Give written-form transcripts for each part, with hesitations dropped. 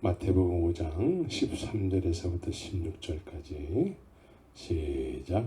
마태복음 5장 13절에서부터 16절까지 시작.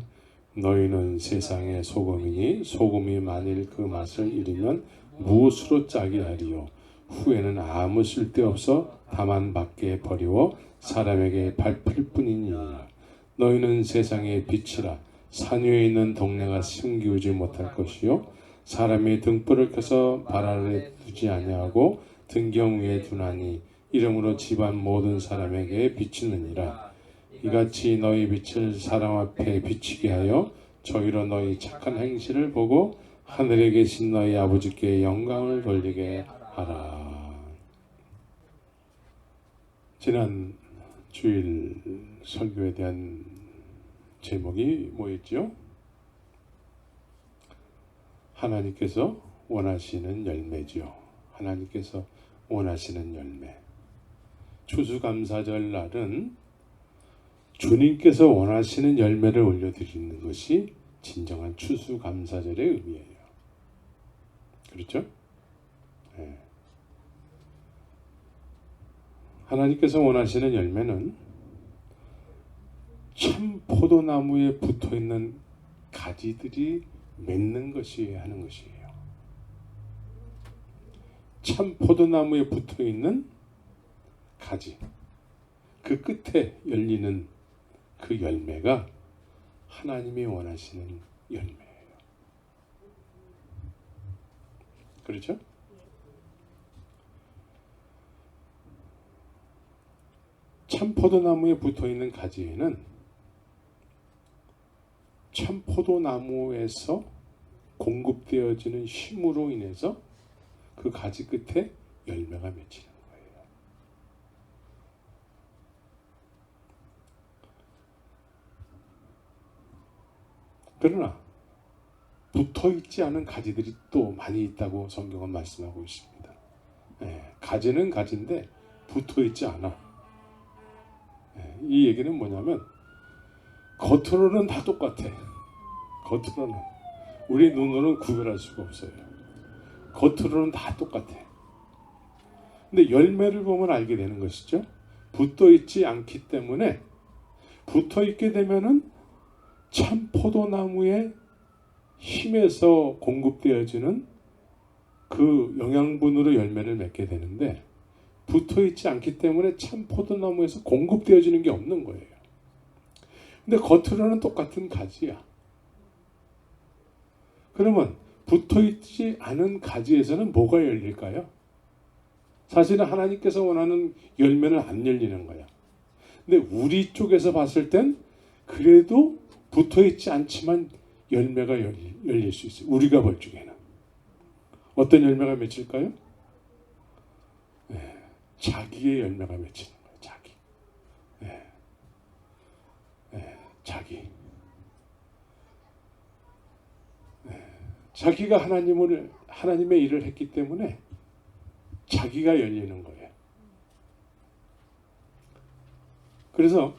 너희는 세상의 소금이니 소금이 만일 그 맛을 잃으면 무엇으로 짜게 하리요. 후에는 아무 쓸데없어 다만 밖에 버리워 사람에게 밟힐 뿐이니라. 너희는 세상의 빛이라. 산 위에 있는 동네가 숨기우지 못할 것이요 사람이 등불을 켜서 발 아래 두지 아니하고 등경 위에 두나니 이러므로 집안 모든 사람에게 비치느니라. 이같이 너희 빛을 사람 앞에 비치게 하여 저희로 너희 착한 행실을 보고 하늘에 계신 너희 아버지께 영광을 돌리게 하라. 지난 주일 설교에 대한 제목이 뭐였죠? 하나님께서 원하시는 열매죠. 하나님께서 원하시는 열매. 추수감사절 날은 주님께서 원하시는 열매를 올려드리는 것이 진정한 추수감사절의 의미예요. 그렇죠? 네. 하나님께서 원하시는 열매는 참 포도나무에 붙어있는 가지들이 맺는 것이어야 하는 것이에요. 참 포도나무에 붙어있는 가지, 그 끝에 열리는 그 열매가 하나님이 원하시는 열매예요. 그렇죠? 참 포도나무에 붙어있는 가지에는 참 포도나무에서 공급되어지는 힘으로 인해서 그 가지 끝에 열매가 맺히는 거예요. 그러나 붙어있지 않은 가지들이 또 많이 있다고 성경은 말씀하고 있습니다. 가지는 가지인데 붙어있지 않아. 이 얘기는 뭐냐면 겉으로는 다 똑같아. 겉으로는 우리 눈으로는 구별할 수가 없어요. 겉으로는 다 똑같아. 근데 열매를 보면 알게 되는 것이죠. 붙어있지 않기 때문에 붙어있게 되면은 참 포도나무의 힘에서 공급되어지는 그 영양분으로 열매를 맺게 되는데 붙어있지 않기 때문에 참 포도나무에서 공급되어지는 게 없는 거예요. 근데 겉으로는 똑같은 가지야. 그러면 붙어있지 않은 가지에서는 뭐가 열릴까요? 사실은 하나님께서 원하는 열매는 안 열리는 거야. 근데 우리 쪽에서 봤을 땐 그래도 붙어있지 않지만 열매가 열릴 수 있어요. 우리가 볼 적에는. 어떤 열매가 맺힐까요? 자기의 열매가 맺히는 거예요. 자기. 자기. 자기가 하나님의 일을 했기 때문에 자기가 열리는 거예요. 그래서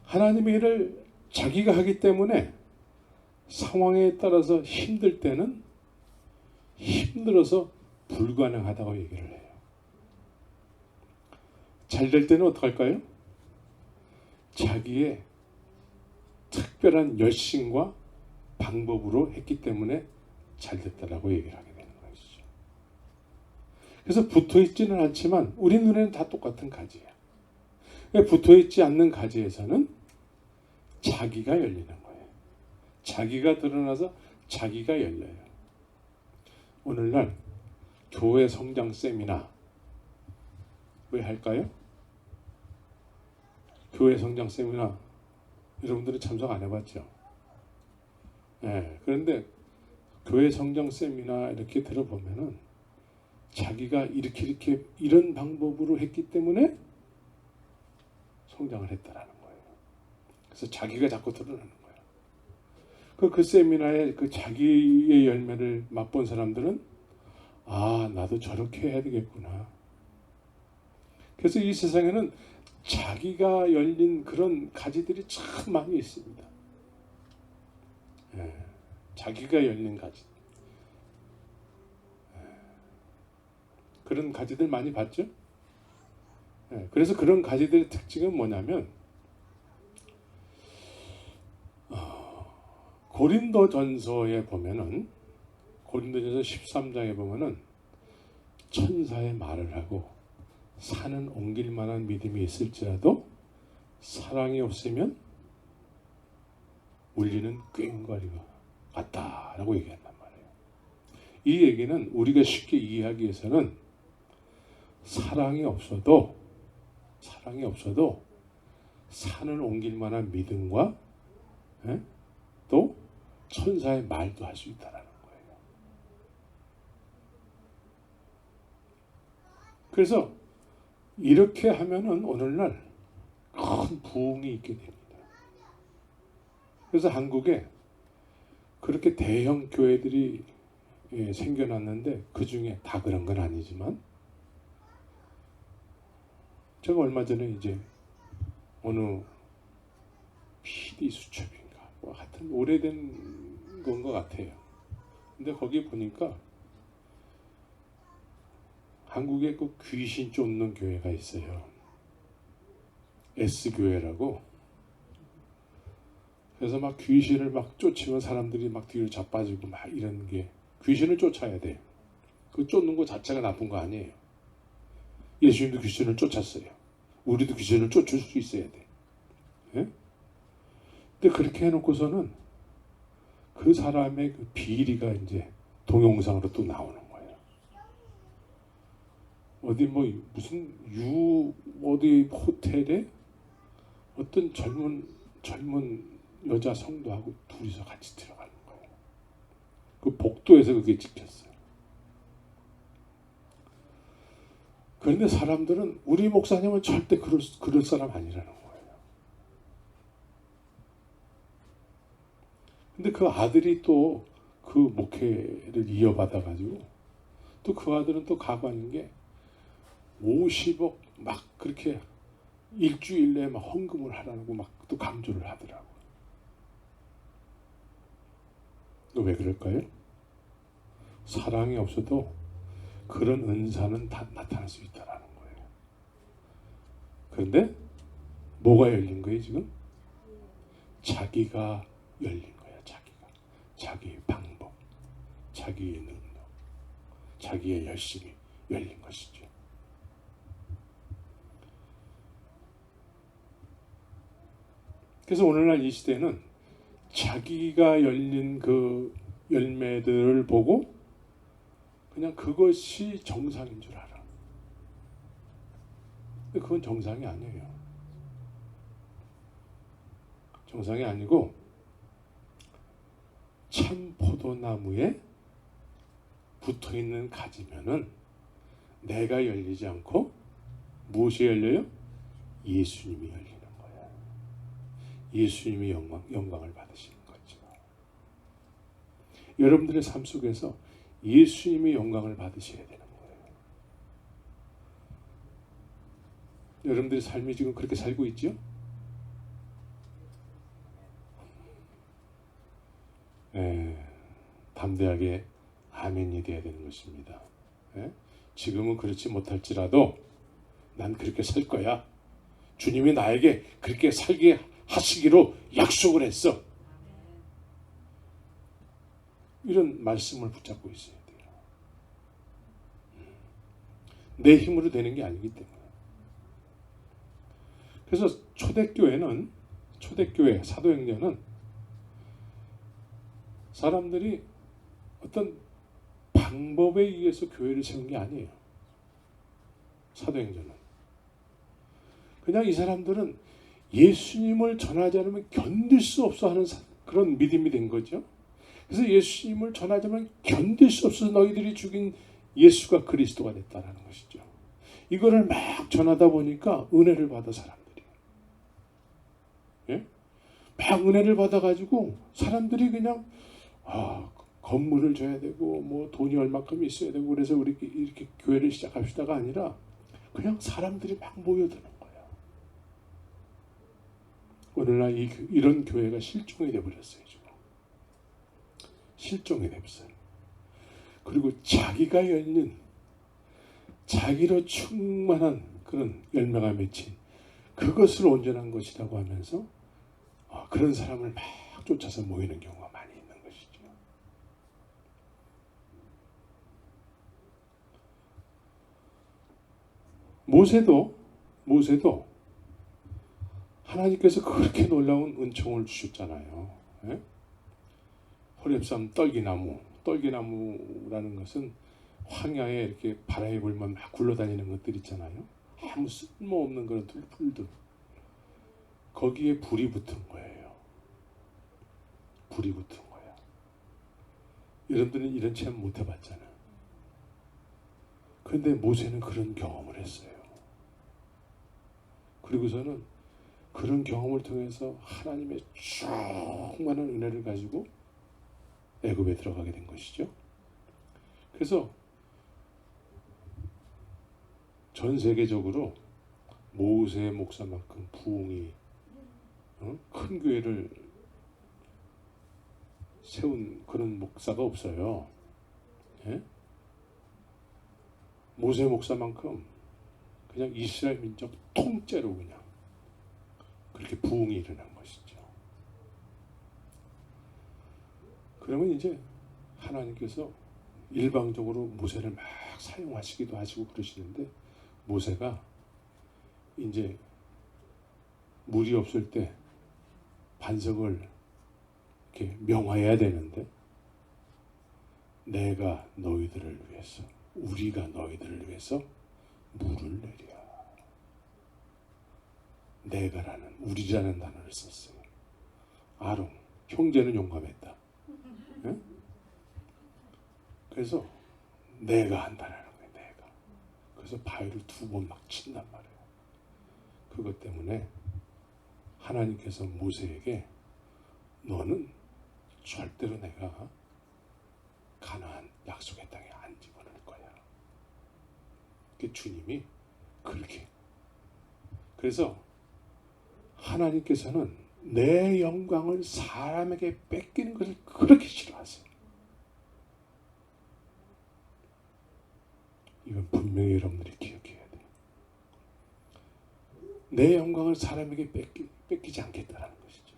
하나님의 일을 자기가 하기 때문에 상황에 따라서 힘들 때는 힘들어서 불가능하다고 얘기를 해요. 잘 될 때는 어떡할까요? 자기의 특별한 열심과 방법으로 했기 때문에 잘 됐다라고 얘기를 하게 되는 것이죠. 그래서 붙어있지는 않지만 우리 눈에는 다 똑같은 가지야. 붙어있지 않는 가지에서는 자기가 열리는 거예요. 자기가 드러나서 자기가 열려요. 오늘날 교회 성장 세미나 왜 할까요? 교회 성장 세미나 여러분들이 참석 안 해봤죠? 그런데 교회 성장 세미나 이렇게 들어보면은 자기가 이렇게 이런 방법으로 했기 때문에 성장을 했다라는 거예요. 그래서 자기가 자꾸 드러나는 거예요. 그 세미나에 그 자기의 열매를 맛본 사람들은 나도 저렇게 해야 되겠구나. 그래서 이 세상에는 자기가 열린 그런 가지들이 참 많이 있습니다. 자기가 열린 가지. 그런 가지들 많이 봤죠? 예, 그래서 그런 가지들의 특징은 뭐냐면 고린도전서에 보면은 고린도전서 13장에 보면은 천사의 말을 하고 산은 옮길 만한 믿음이 있을지라도 사랑이 없으면 울리는 꽹과리가 같다라고 얘기한단 말이에요. 이 얘기는 우리가 쉽게 이해하기 위해서는 사랑이 없어도 산을 옮길 만한 믿음과 또 천사의 말도 할 수 있다라는 거예요. 그래서 이렇게 하면은 오늘날 큰 부흥이 있게 됩니다. 그래서 한국에 그렇게 대형 교회들이 생겨났는데 그 중에 다 그런 건 아니지만 제가 얼마 전에 이제 어느 PD 수첩인가 뭐 하여튼 오래된 건 것 같아요. 근데 거기 보니까 한국에 그 귀신 쫓는 교회가 있어요. S교회라고. 그래서 막 귀신을 막 쫓으면 사람들이 막 뒤로 자빠지고 막 이런 게 귀신을 쫓아야 돼. 그 쫓는 거 자체가 나쁜 거 아니에요. 예수님도 귀신을 쫓았어요. 우리도 귀신을 쫓을 수 있어야 돼. 예? 근데 그렇게 해놓고서는 그 사람의 그 비리가 이제 동영상으로 또 나오는 거예요. 어디 뭐 무슨 어디 호텔에 어떤 젊은 여자 성도하고 둘이서 같이 들어가는 거예요. 그 복도에서 그게 찍혔어요. 그런데 사람들은 우리 목사님은 절대 그럴 사람 아니라는 거예요. 근데 그 아들이 또 그 목회를 이어받아가지고 또 그 아들은 또 가관인 게 50억 막 그렇게 일주일 내에 막 헌금을 하라고 막 또 강조를 하더라고요. 왜 그럴까요? 사랑이 없어도 그런 은사는 다 나타날 수 있다라는 거예요. 그런데 뭐가 열린 거예요 지금? 자기가 열린 거예요. 자기의 방법, 자기의 능력, 자기의 열심이 열린 것이죠. 그래서 오늘날 이 시대는 자기가 열린 그 열매들을 보고 그냥 그것이 정상인 줄 알아. 근데 그건 정상이 아니에요. 정상이 아니고 참 포도나무에 붙어있는 가지면은 내가 열리지 않고 무엇이 열려요? 예수님이 열리는 거예요. 예수님이 영광을 받으시는 거죠. 여러분들의 삶 속에서 예수님이 영광을 받으셔야 되는 거예요. 여러분들의 삶이 지금 그렇게 살고 있죠? 담대하게 아멘이 되어야 되는 것입니다. 지금은 그렇지 못할지라도 난 그렇게 살 거야. 주님이 나에게 그렇게 살게 하시기로 약속을 했어. 이런 말씀을 붙잡고 있어야 돼요. 내 힘으로 되는 게 아니기 때문에. 그래서 초대교회 사도행전은 사람들이 어떤 방법에 의해서 교회를 세운 게 아니에요. 사도행전은. 그냥 이 사람들은 예수님을 전하지 않으면 견딜 수 없어 하는 그런 믿음이 된 거죠. 그래서 예수님을 전하지 않으면 견딜 수 없어서 너희들이 죽인 예수가 그리스도가 됐다는 것이죠. 이거를 막 전하다 보니까 은혜를 받아 사람들이. 예? 막 은혜를 받아가지고 사람들이 그냥 건물을 줘야 되고 뭐 돈이 얼마큼 있어야 되고 그래서 우리 이렇게 교회를 시작합시다가 아니라 그냥 사람들이 막 모여드는 거예요. 오늘날 이런 교회가 실종이 되어버렸어요. 지금. 실종이 되었어요. 그리고 자기가 열린 자기로 충만한 그런 열매가 맺힌 그것을 온전한 것이라고 하면서 그런 사람을 막 쫓아서 모이는 경우가 많이 있는 것이죠. 모세도 하나님께서 그렇게 놀라운 은총을 주셨잖아요. 예? 호렙산 떨기나무라는 것은 황야에 이렇게 바람이 불면 막 굴러다니는 것들 있잖아요. 아무 쓸모없는 그런 풀들. 거기에 불이 붙은 거예요. 불이 붙은 거야. 여러분들은 이런 체험 못 해봤잖아요. 그런데 모세는 그런 경험을 했어요. 그리고서는 그런 경험을 통해서 하나님의 충만한 은혜를 가지고 애굽에 들어가게 된 것이죠. 그래서 전 세계적으로 모세 목사만큼 부흥이 큰 교회를 세운 그런 목사가 없어요. 예? 모세 목사만큼 그냥 이스라엘 민족 통째로 그냥 그렇게 부흥이 일어난 것이죠. 그러면 이제 하나님께서 일방적으로 모세를 막 사용하시기도 하시고 그러시는데 모세가 이제 물이 없을 때 반석을 이렇게 명화해야 되는데 내가 너희들을 위해서 우리가 너희들을 위해서 물을 내려. 내가라는 우리라는 단어를 썼어요. 아론 형제는 용감했다. 네? 그래서 내가 한다라는 거예요. 내가. 그래서 바위를 2번 막 친단 말이에요. 그것 때문에 하나님께서 모세에게 너는 절대로 내가 가나안 약속의 땅에 안 집어넣을 거야. 그 주님이 그렇게. 그래서 하나님께서는 내 영광을 사람에게 뺏기는 것을 그렇게 싫어하세요. 이건 분명히 여러분들이 기억해야 돼요. 내 영광을 사람에게 뺏기지 않겠다라는 것이죠.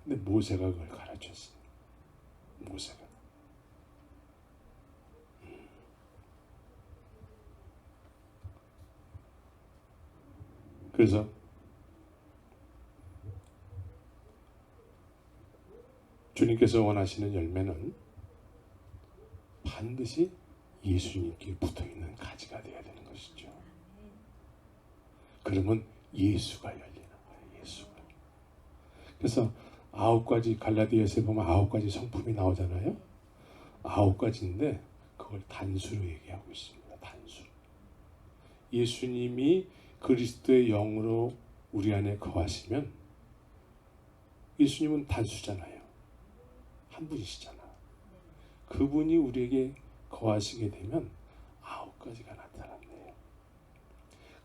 근데 모세가 그걸 가르쳤어요. 모세가. 그래서 주님께서 원하시는 열매는 반드시 예수님께 붙어있는 가지가 되어야 되는 것이죠. 그러면 예수가 열리는 거예요. 예수가. 그래서 9가지 갈라디아서에 보면 9가지 성품이 나오잖아요. 9가지인데 그걸 단수로 얘기하고 있습니다. 단수. 예수님이 그리스도의 영으로 우리 안에 거하시면 예수님은 단수잖아요. 한 분이시잖아. 그분이 우리에게 거하시게 되면 9가지가 나타난대요.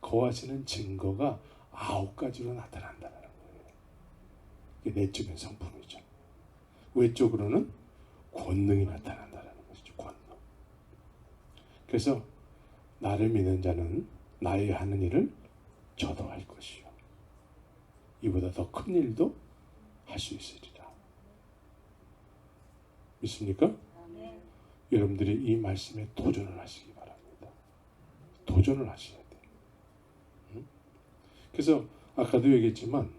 거하시는 증거가 9가지로 나타난다는 거예요. 이게 내적인 성품이죠. 외적으로는 권능이 나타난다는 것이죠. 권능. 그래서 나를 믿는 자는 나의 하는 일을 저도 할 것이요. 이보다 더 큰 일도 할 수 있으리라. 믿습니까? 네. 여러분들이 이 말씀에 도전을 하시기 바랍니다. 도전을 하셔야 돼요. 그래서 아까도 얘기했지만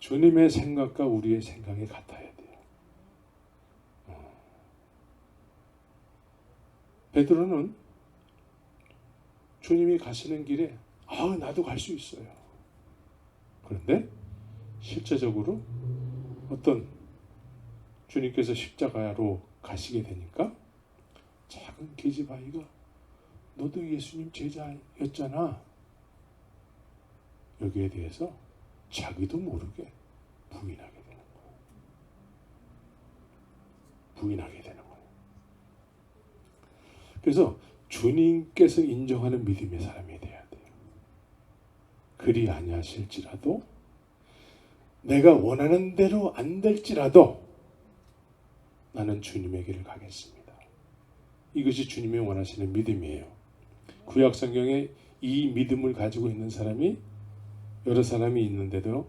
주님의 생각과 우리의 생각이 같아야 돼요. 베드로는 주님이 가시는 길에 나도 갈 수 있어요. 그런데 실제적으로 어떤 주님께서 십자가로 가시게 되니까 작은 계집아이가 너도 예수님 제자였잖아. 여기에 대해서 자기도 모르게 부인하게 되는 거예요. 부인하게 되는 거예요. 그래서 주님께서 인정하는 믿음의 사람이 돼야 돼요. 그리 아니하실지라도 내가 원하는 대로 안 될지라도 나는 주님의 길을 가겠습니다. 이것이 주님이 원하시는 믿음이에요. 구약 성경에 이 믿음을 가지고 있는 사람이 여러 사람이 있는데도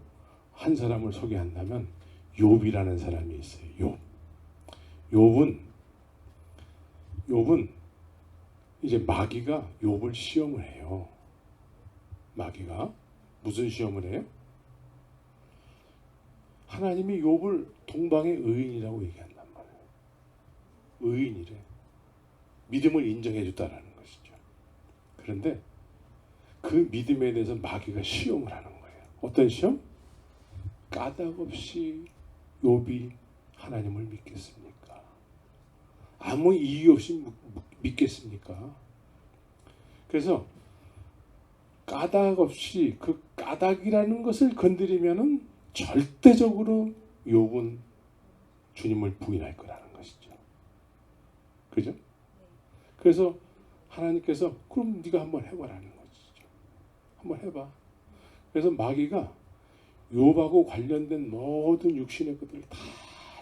한 사람을 소개한다면 욥이라는 사람이 있어요. 욥은 이제 마귀가 욥을 시험을 해요. 마귀가 무슨 시험을 해요? 하나님이 욥을 동방의 의인이라고 얘기한단 말이에요. 의인이래. 믿음을 인정해 줬다라는 것이죠. 그런데 그 믿음에 대해서 마귀가 시험을 하는 거예요. 어떤 시험? 까닭없이 욥이 하나님을 믿겠습니까? 아무 이유 없이 믿겠습니까? 그래서 까닭없이 그 까닭이라는 것을 건드리면은 절대적으로 욥은 주님을 부인할 거라는 것이죠. 그죠? 그래서 하나님께서 그럼 네가 한번 해보라는 것이죠. 한번 해봐. 그래서 마귀가 욥하고 관련된 모든 육신의 것들을 다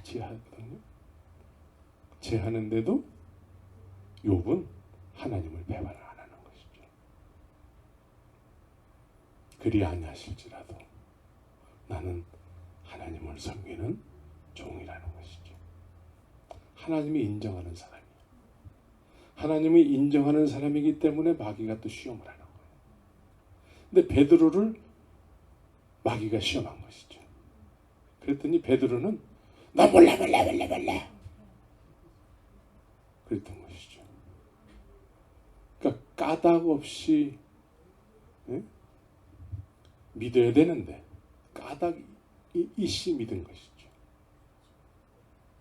제하거든요. 제하는데도 욥은 하나님을 배반을 안 하는 것이죠. 그리 아니하실지라도 나는 하나님을 섬기는 종이라는 것이죠. 하나님이 인정하는 사람이에요. 하나님이 인정하는 사람이기 때문에 마귀가 또 시험을 하는 거예요. 근데 베드로를 마귀가 시험한 것이죠. 그랬더니 베드로는 나 몰라 그랬던 것이죠. 그러니까 까닭 없이 믿어야 되는데 까닭이 있이 믿은 것이죠.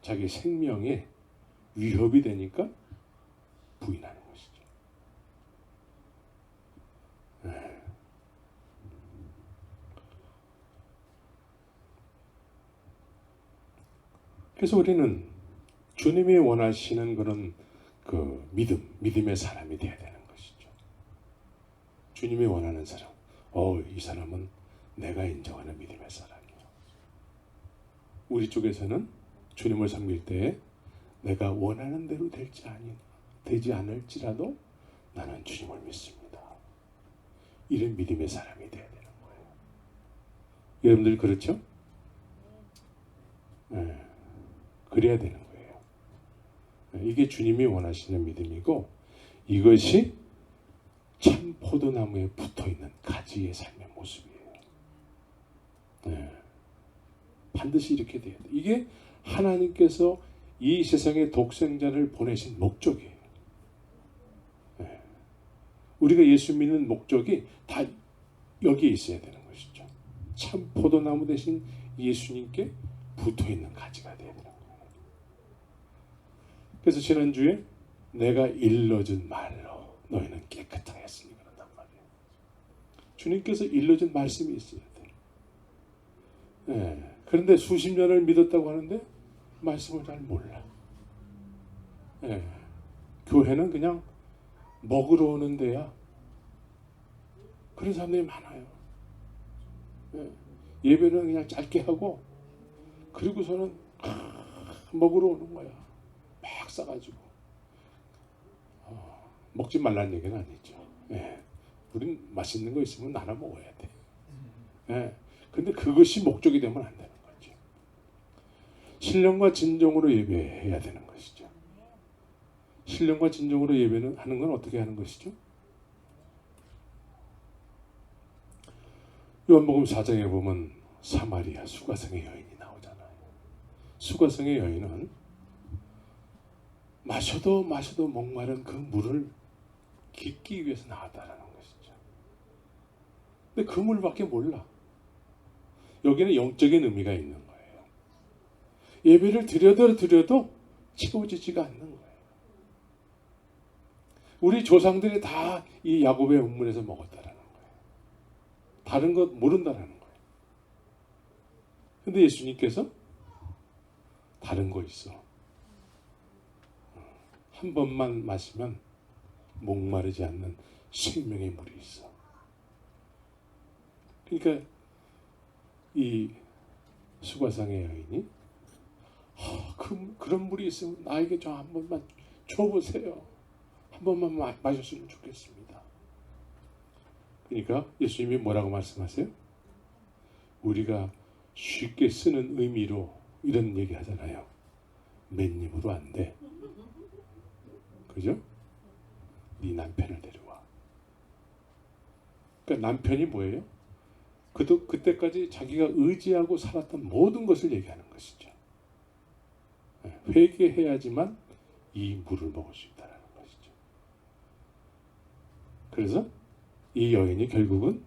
자기 생명에 위협이 되니까 부인하는 것이죠. 그래서 우리는 주님이 원하시는 그런 그 믿음의 사람이 되어야 되는 것이죠. 주님이 원하는 사람. 이 사람은 내가 인정하는 믿음의 사람이에요. 우리 쪽에서는 주님을 섬길 때에 내가 원하는 대로 되지 않을지라도 나는 주님을 믿습니다. 이런 믿음의 사람이 되어야 되는 거예요. 여러분들 그렇죠? 네. 그래야 되는 거예요. 이게 주님이 원하시는 믿음이고 이것이 참 포도나무에 붙어있는 가지의 삶의 모습이에요. 네. 반드시 이렇게 돼야 돼요. 이게 하나님께서 이 세상에 독생자를 보내신 목적이에요. 네. 우리가 예수 믿는 목적이 다 여기에 있어야 되는 것이죠. 참 포도나무 대신 예수님께 붙어있는 가지가 되어야 되는 거예요. 그래서 지난주에 내가 일러준 말로 너희는 깨끗하였으니 그런단 말이에요. 주님께서 일러준 말씀이 있어야 돼요. 네. 그런데 수십 년을 믿었다고 하는데 말씀을 잘 몰라. 네. 교회는 그냥 먹으러 오는 데야. 그런 사람들이 많아요. 네. 예배는 그냥 짧게 하고 그리고서는 먹으러 오는 거야. 막 싸가지고. 먹지 말라는 얘기는 아니죠. 네. 우린 맛있는 거 있으면 나눠 먹어야 돼. 네. 근데 그것이 목적이 되면 안 되는 거죠. 신령과 진정으로 예배해야 되는 것이죠. 신령과 진정으로 예배는 하는 건 어떻게 하는 것이죠? 요한복음 4장에 보면 사마리아 수가성의 여인이 나오잖아요. 수가성의 여인은 마셔도 목마른 그 물을 깃기 위해서 나왔다라는 것이죠. 근데 그 물밖에 몰라. 여기는 영적인 의미가 있는 거예요. 예배를 드려도 채워지지가 않는 거예요. 우리 조상들이 다 이 야곱의 운문에서 먹었다라는 거예요. 다른 것 모른다라는 거예요. 근데 예수님께서 다른 거 있어. 한 번만 마시면 목마르지 않는 생명의 물이 있어. 그러니까 이 수가상의 여인이 그런 물이 있으면 나에게 좀 한 번만 줘보세요. 한 번만 마셨으면 좋겠습니다. 그러니까 예수님이 뭐라고 말씀하세요? 우리가 쉽게 쓰는 의미로 이런 얘기 하잖아요. 맨입으로 안 돼. 그죠? 네 남편을 데려와. 그러니까 남편이 뭐예요? 그때까지 자기가 의지하고 살았던 모든 것을 얘기하는 것이죠. 회개해야지만 이 물을 먹을 수 있다는 것이죠. 그래서 이 여인이 결국은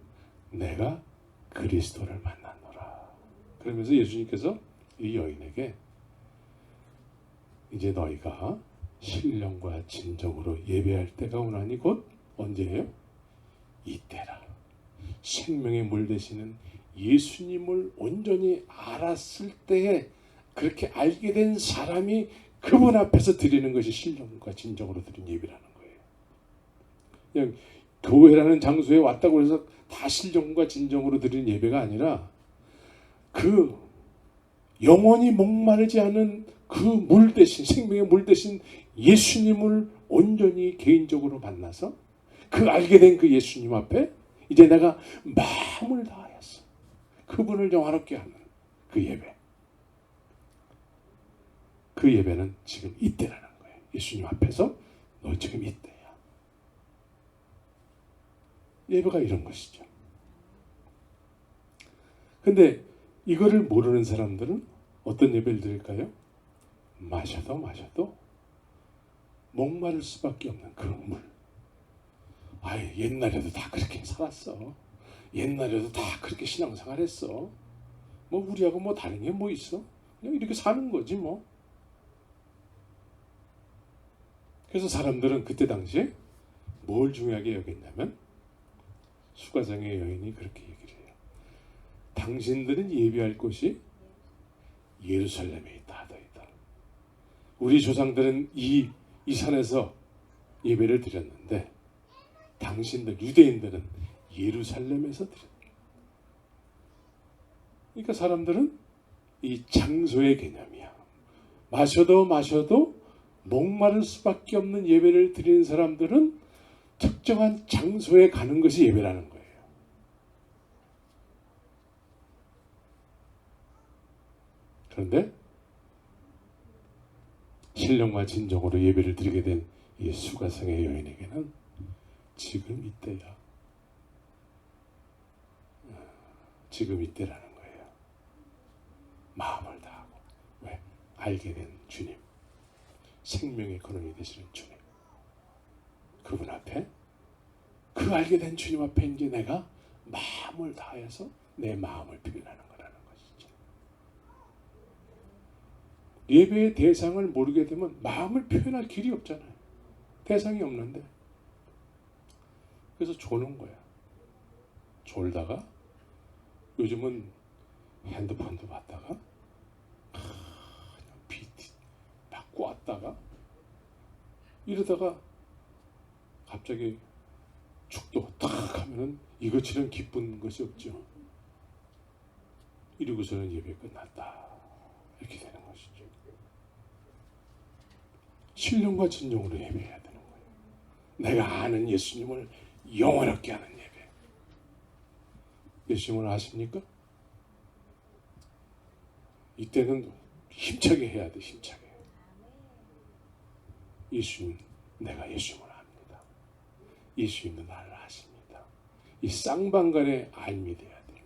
내가 그리스도를 만났노라. 그러면서 예수님께서 이 여인에게 이제 너희가 신령과 진정으로 예배할 때가 오나니 곧 언제예요? 이때라. 생명의 물 되시는 예수님을 온전히 알았을 때에 그렇게 알게 된 사람이 그분 앞에서 드리는 것이 신령과 진정으로 드린 예배라는 거예요. 그냥 교회라는 장소에 왔다고 해서 다 신령과 진정으로 드리는 예배가 아니라 그 영원히 목마르지 않은 그 물 대신 생명의 물 대신 예수님을 온전히 개인적으로 만나서 그 알게 된 그 예수님 앞에 이제 내가 마음을 다하였어. 그분을 영화롭게 하는 그 예배. 그 예배는 지금 이때라는 거예요. 예수님 앞에서 너 지금 이때야. 예배가 이런 것이죠. 근데 이거를 모르는 사람들은 어떤 예배를 드릴까요? 마셔도 목마를 수밖에 없는 그 물. 아예 옛날에도 다 그렇게 살았어. 옛날에도 다 그렇게 신앙생활 했어. 뭐 우리하고 뭐 다른 게 뭐 있어? 그냥 이렇게 사는 거지 뭐. 그래서 사람들은 그때 당시에 뭘 중요하게 여겼냐면 수가성의 여인이 그렇게 얘기를 해요. 당신들은 예배할 곳이 예루살렘에 있다 하더이다. 우리 조상들은 이 산에서 예배를 드렸는데 당신들 유대인들은 예루살렘에서 드렸다. 그러니까 사람들은 이 장소의 개념이야. 마셔도 목마를 수밖에 없는 예배를 드리는 사람들은 특정한 장소에 가는 것이 예배라는 거예요. 그런데 신령과 진정으로 예배를 드리게 된 이 수가성의 여인에게는 지금 이때야. 지금 이때라는 거예요. 마음을 다하고. 왜? 알게 된 주님. 생명의 근원이 되시는 주님. 그분 앞에 그 알게 된 주님 앞에 이제 내가 마음을 다해서 내 마음을 표현하는 거라는 것이죠. 예배의 대상을 모르게 되면 마음을 표현할 길이 없잖아요. 대상이 없는데. 그래서 조는 거야. 졸다가 요즘은 핸드폰도 봤다가 PT 받고 왔다가 이러다가 갑자기 축도 딱 하면은 이것처럼 기쁜 것이 없죠. 이러고서는 예배 끝났다. 이렇게 되는 것이죠. 신령과 진정으로 예배해야 되는 거예요. 내가 아는 예수님을 영원하게 하는 예배. 예수님을 아십니까? 이때는 힘차게 해야 돼. 힘차게. 예수님, 내가 예수님을 압니다. 예수님도 나를 아십니다. 이 쌍방간에 알미 돼야 돼.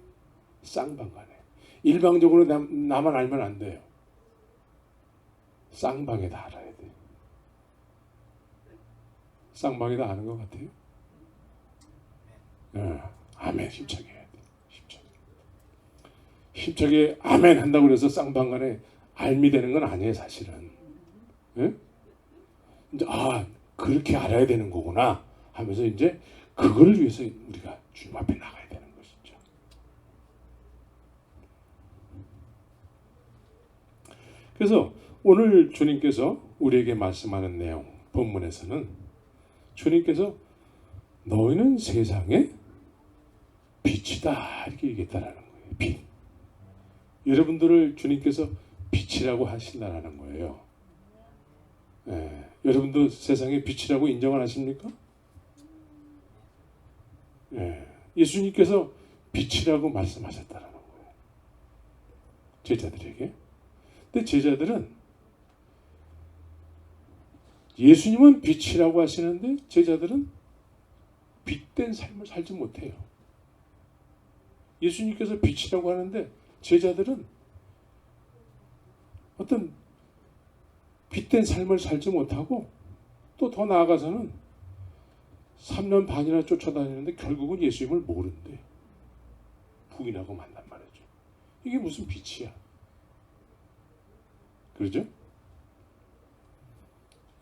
쌍방간에. 일방적으로 나만 알면 안 돼요. 쌍방에 다 알아야 돼. 쌍방에 다 아는 것 같아요? 아멘. 힘차게 해야 돼. 힘차게 아멘 한다고 그래서 쌍방간에 알미 되는 건 아니에요, 사실은. 예? 이제 그렇게 알아야 되는 거구나 하면서 이제 그걸 위해서 우리가 주님 앞에 나가야 되는 것이죠. 그래서 오늘 주님께서 우리에게 말씀하는 내용 본문에서는 주님께서 너희는 세상의 빛이다 이렇게 얘기했다라는 거예요. 빛. 여러분들을 주님께서 빛이라고 하신다라는 거예요. 여러분도 세상의 빛이라고 인정을 하십니까? 예수님께서 빛이라고 말씀하셨다라는 거예요. 제자들에게. 근데 제자들은 예수님은 빛이라고 하시는데 제자들은 빛된 삶을 살지 못해요. 예수님께서 빛이라고 하는데 제자들은 어떤 빛된 삶을 살지 못하고 또 더 나아가서는 3년 반이나 쫓아다니는데 결국은 예수님을 모른대. 부인하고 만난 말이죠. 이게 무슨 빛이야? 그러죠?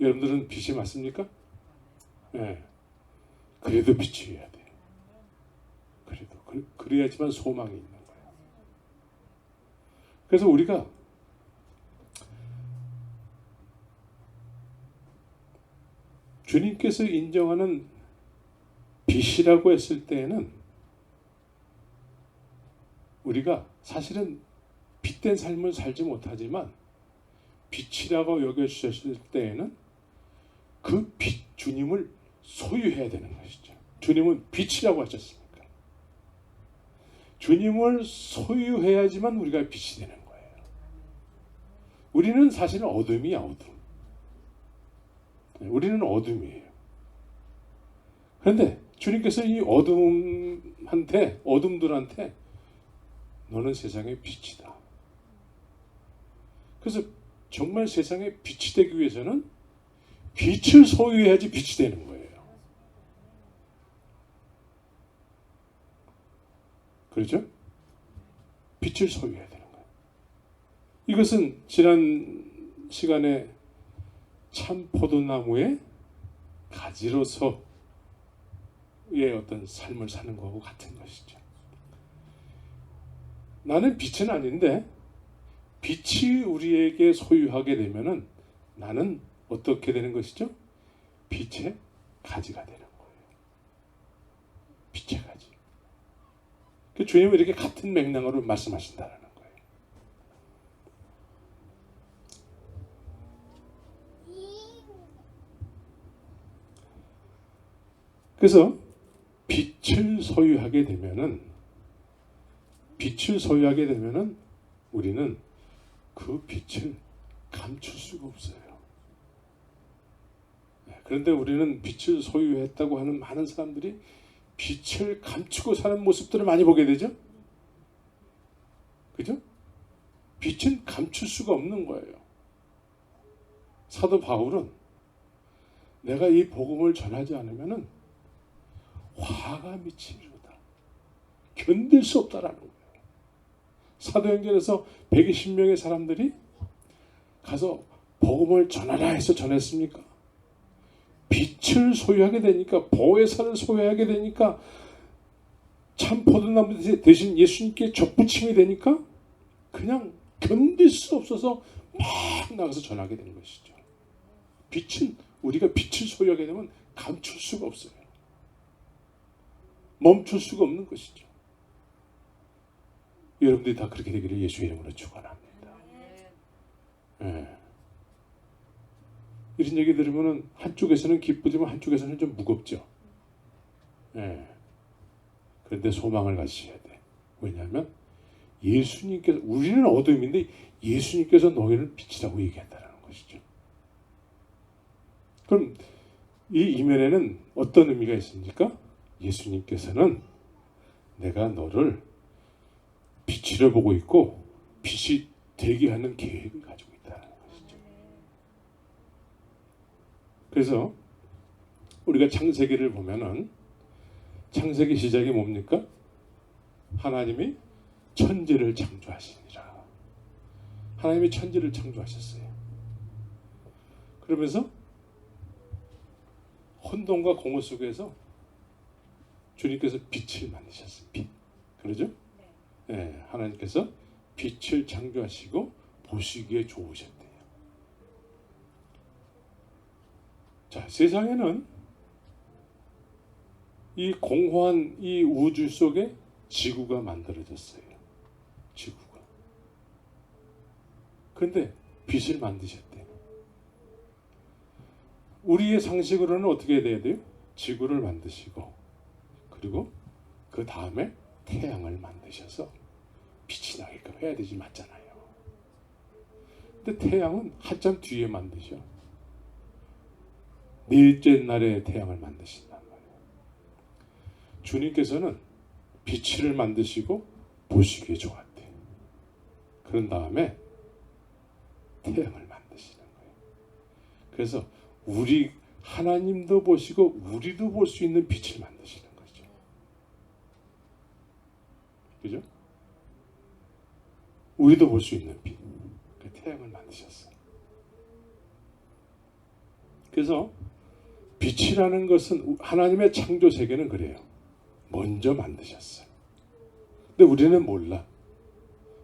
여러분들은 빛이 맞습니까? 네. 그래도 빛이어야 돼요. 그래도 그래야지만 소망이 있는 거예요. 그래서 우리가 주님께서 인정하는 빛이라고 했을 때에는 우리가 사실은 빛된 삶을 살지 못하지만 빛이라고 여겨주셨을 때에는 그 빛, 주님을 소유해야 되는 것이죠. 주님은 빛이라고 하셨으니까. 주님을 소유해야지만 우리가 빛이 되는 거예요. 우리는 사실은 어둠이야, 어둠. 우리는 어둠이에요. 그런데 주님께서 이 어둠들한테 너는 세상의 빛이다. 그래서 정말 세상에 빛이 되기 위해서는 빛을 소유해야지 빛이 되는 거예요. 그렇죠? 빛을 소유해야 되는 거예요. 이것은 지난 시간에 참 포도나무의 가지로서의 어떤 삶을 사는 것과 같은 것이죠. 나는 빛은 아닌데 빛이 우리에게 소유하게 되면은 나는 어떻게 되는 것이죠? 빛의 가지가 되는 거예요. 빛의 가지. 주님은 이렇게 같은 맥락으로 말씀하신다는 거예요. 그래서 빛을 소유하게 되면은 우리는 그 빛을 감출 수가 없어요. 그런데 우리는 빛을 소유했다고 하는 많은 사람들이 빛을 감추고 사는 모습들을 많이 보게 되죠. 그죠? 빛은 감출 수가 없는 거예요. 사도 바울은 내가 이 복음을 전하지 않으면은 화가 미치리로다. 견딜 수 없다라는 거예요. 사도행전에서 120명의 사람들이 가서 복음을 전하라 해서 전했습니까? 빛을 소유하게 되니까, 보혜사를 소유하게 되니까, 참 포도나무 대신 예수님께 접붙임이 되니까 그냥 견딜 수 없어서 막 나가서 전하게 되는 것이죠. 빛은, 우리가 빛을 소유하게 되면 감출 수가 없어요. 멈출 수가 없는 것이죠. 여러분들이 다 그렇게 되기를 예수의 이름으로 축원합니다. 네. 이런 얘기 들으면 한쪽에서는 기쁘지만 한쪽에서는 좀 무겁죠. 네. 그런데 소망을 가지셔야 돼. 왜냐하면 예수님께서, 우리는 어둠인데 예수님께서 너희는 빛이라고 얘기한다는 것이죠. 그럼 이 이면에는 어떤 의미가 있습니까? 예수님께서는 내가 너를 빛으로 보고 있고 빛이 되게 하는 계획을 가지고 있다는 것이죠. 그래서 우리가 창세기를 보면은 창세기 시작이 뭡니까? 하나님이 천지를 창조하시니라. 하나님이 천지를 창조하셨어요. 그러면서 혼돈과 공허 속에서 주님께서 빛을 만드셨어요. 빛. 그러죠? 네, 하나님께서 빛을 창조하시고 보시기에 좋으셨대요. 자, 세상에는 이 공허한 이 우주 속에 지구가 만들어졌어요. 지구가. 그런데 빛을 만드셨대요. 우리의 상식으로는 어떻게 돼야 돼요? 지구를 만드시고 그리고 그 다음에 태양을 만드셔서 빛이 나게끔 해야 되지, 맞잖아요. 근데 태양은 한참 뒤에 만드셔. 넷째 날에 태양을 만드신단 말이에요. 주님께서는 빛을 만드시고 보시기에 좋았대. 그런 다음에 태양을 만드시는 거예요. 그래서 우리 하나님도 보시고 우리도 볼 수 있는 빛을 만드시는 거죠. 그죠? 우리도 볼 수 있는 빛. 그 태양을 만드셨어요. 그래서 빛이라는 것은 하나님의 창조 세계는 그래요. 먼저 만드셨어요. 근데 우리는 몰라.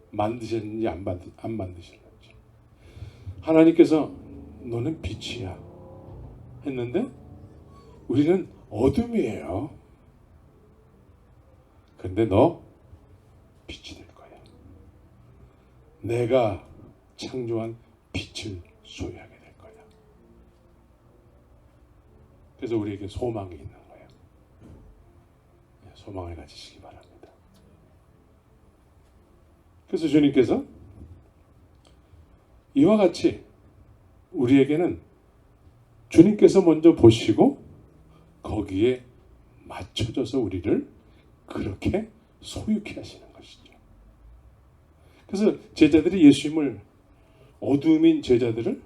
만드셨는지 안 만드셨는지. 하나님께서 너는 빛이야 했는데 우리는 어둠이에요. 그런데 너 빛이 될 거야. 내가 창조한 빛을 소유하게 될 거야. 그래서 우리에게 소망이 있는 거예요. 소망을 가지시기 바랍니다. 그래서 주님께서 이와 같이 우리에게는 주님께서 먼저 보시고 거기에 맞춰져서 우리를 그렇게 소유케 하시는 것이죠. 그래서 제자들이 예수님을, 어둠인 제자들을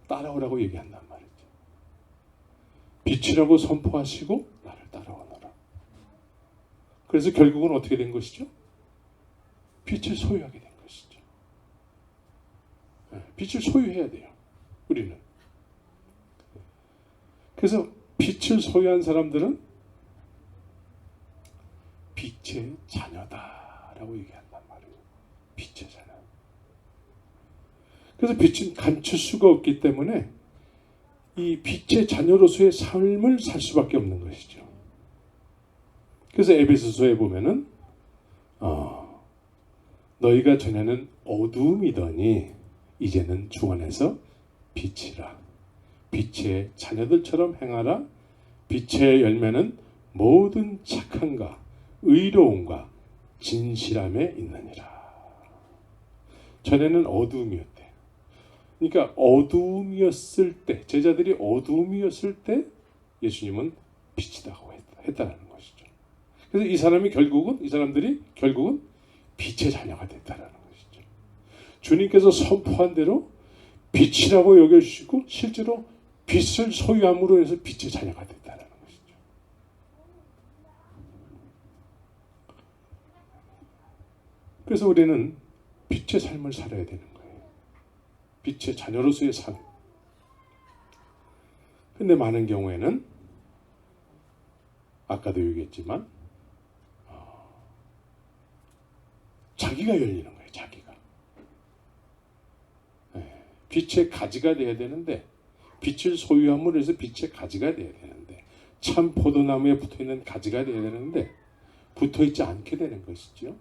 따라오라고 얘기한단 말이죠. 빛이라고 선포하시고 나를 따라오너라. 그래서 결국은 어떻게 된 것이죠? 빛을 소유하게 된 것이죠. 빛을 소유해야 돼요, 우리는. 그래서 빛을 소유한 사람들은 빛의 자녀다라고 얘기한단 말이에요. 빛의 자녀. 그래서 빛은 감출 수가 없기 때문에 이 빛의 자녀로서의 삶을 살 수밖에 없는 것이죠. 그래서 에베소서에 보면은 너희가 전에는 어두움이더니 이제는 주 안에서 빛이라. 빛의 자녀들처럼 행하라. 빛의 열매는 모든 착함과 의로움과 진실함에 있느니라. 전에는 어두움이었대. 그러니까 어두움이었을 때, 제자들이 어두움이었을 때 예수님은 빛이라고 했다는 것이죠. 그래서 이 사람들이 결국은 빛의 자녀가 됐다는 것이죠. 주님께서 선포한 대로 빛이라고 여겨주시고 실제로 빛을 소유함으로 해서 빛의 자녀가 됐다는 것이죠. 그래서 우리는 빛의 삶을 살아야 되는 거예요. 빛의 자녀로서의 삶. 근데 많은 경우에는 아까도 얘기했지만 자기가 열리는 거예요. 자기가. 빛의 가지가 돼야 되는데, 빛을 소유함으로 해서 빛의 가지가 돼야 되는데, 참 포도나무에 붙어있는 가지가 돼야 되는데 붙어있지 않게 되는 것이죠.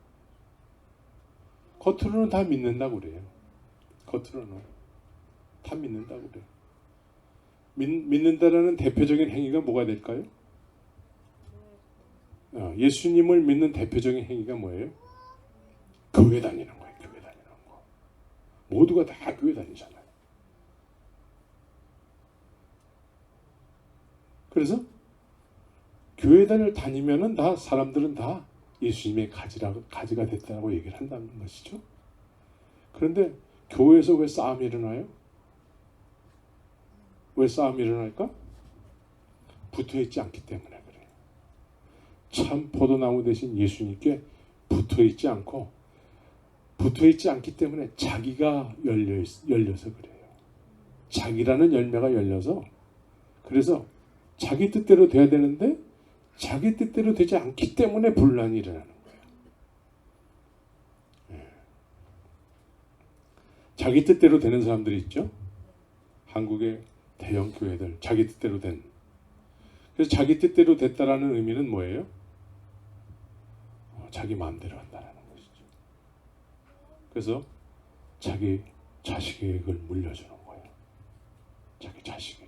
겉으로는 다 믿는다고 그래요. 겉으로는 다 믿는다고 그래요. 믿는다라는 대표적인 행위가 뭐가 될까요? 예수님을 믿는 대표적인 행위가 뭐예요? 교회 다니는 거예요. 교회 다니는 거. 모두가 다 교회 다니잖아요. 그래서 교회단을 다니면은 다 사람들은 다 예수님의 가지가 됐다고 얘기를 한다는 것이죠. 그런데 교회에서 왜 싸움이 일어나요? 왜 싸움이 일어날까? 붙어있지 않기 때문에 그래요. 참 포도나무 대신 예수님께 붙어있지 않기 때문에 자기가 열려서 그래요. 자기라는 열매가 열려서, 그래서 자기 뜻대로 돼야 되는데 자기 뜻대로 되지 않기 때문에 분란이 일어나는 거예요. 자기 뜻대로 되는 사람들이 있죠. 한국의 대형 교회들, 자기 뜻대로 된. 그래서 자기 뜻대로 됐다라는 의미는 뭐예요? 자기 마음대로 한다라는 것이죠. 그래서 자기 자식에게 물려주는 거예요. 자기 자식에게.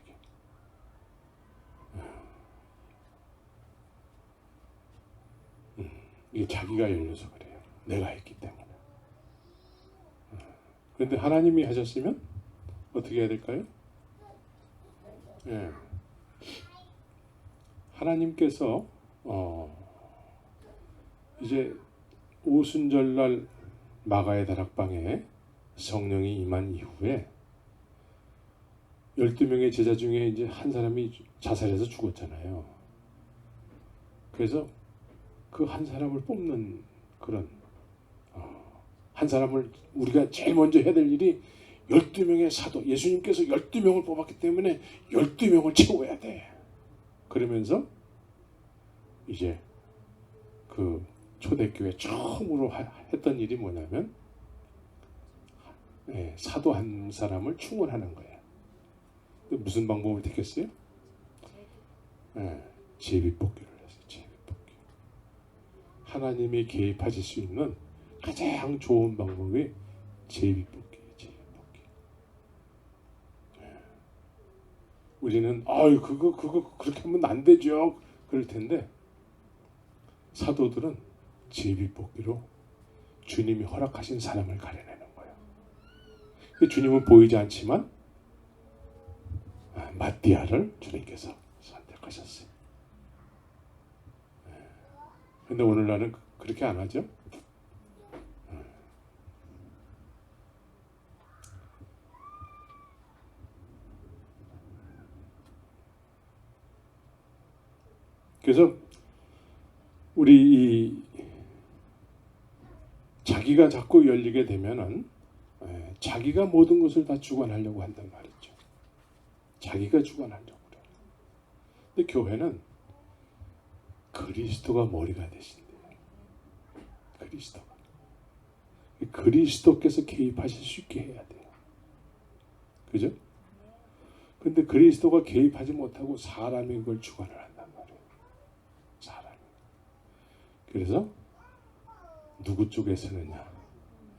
이게 자기가 열려서 그래요. 내가 했기 때문에. 그런데 하나님이 하셨으면 어떻게 해야 될까요? 예. 하나님께서 이제 오순절날 마가의 다락방에 성령이 임한 이후에 12명의 제자 중에 이제 한 사람이 자살해서 죽었잖아요. 그래서 그 한 사람을 뽑는 그런 한 사람을 우리가 제일 먼저 해야 될 일이 12명의 사도, 예수님께서 12명을 뽑았기 때문에 12명을 채워야 돼. 그러면서 이제 그 초대교회 처음으로 했던 일이 뭐냐면 사도 한 사람을 충원하는 거예요. 무슨 방법을 택했어요? 제비뽑기를 했어요. 제비뽑기. 하나님이 개입하실 수 있는 가장 좋은 방법이 제비뽑기예요. 제비뽑기. 우리는 그거 그렇게 하면 안 되죠. 그럴 텐데 사도들은 제비뽑기로 주님이 허락하신 사람을 가려내는 거예요. 주님은 보이지 않지만 마띠아를 주님께서 선택하셨어요. 그런데 오늘날은 그렇게 안 하죠. 그래서 우리 자기가 자꾸 열리게 되면은 자기가 모든 것을 다 주관하려고 한단 말이죠. 자기가 주관하려고 그래요. 근데 교회는 그리스도가 머리가 되신대요. 그리스도께서 개입하실 수 있게 해야 돼요. 그죠? 근데 그리스도가 개입하지 못하고 사람이 그걸 주관을 한단 말이에요. 사람이. 그래서 누구 쪽에 서느냐,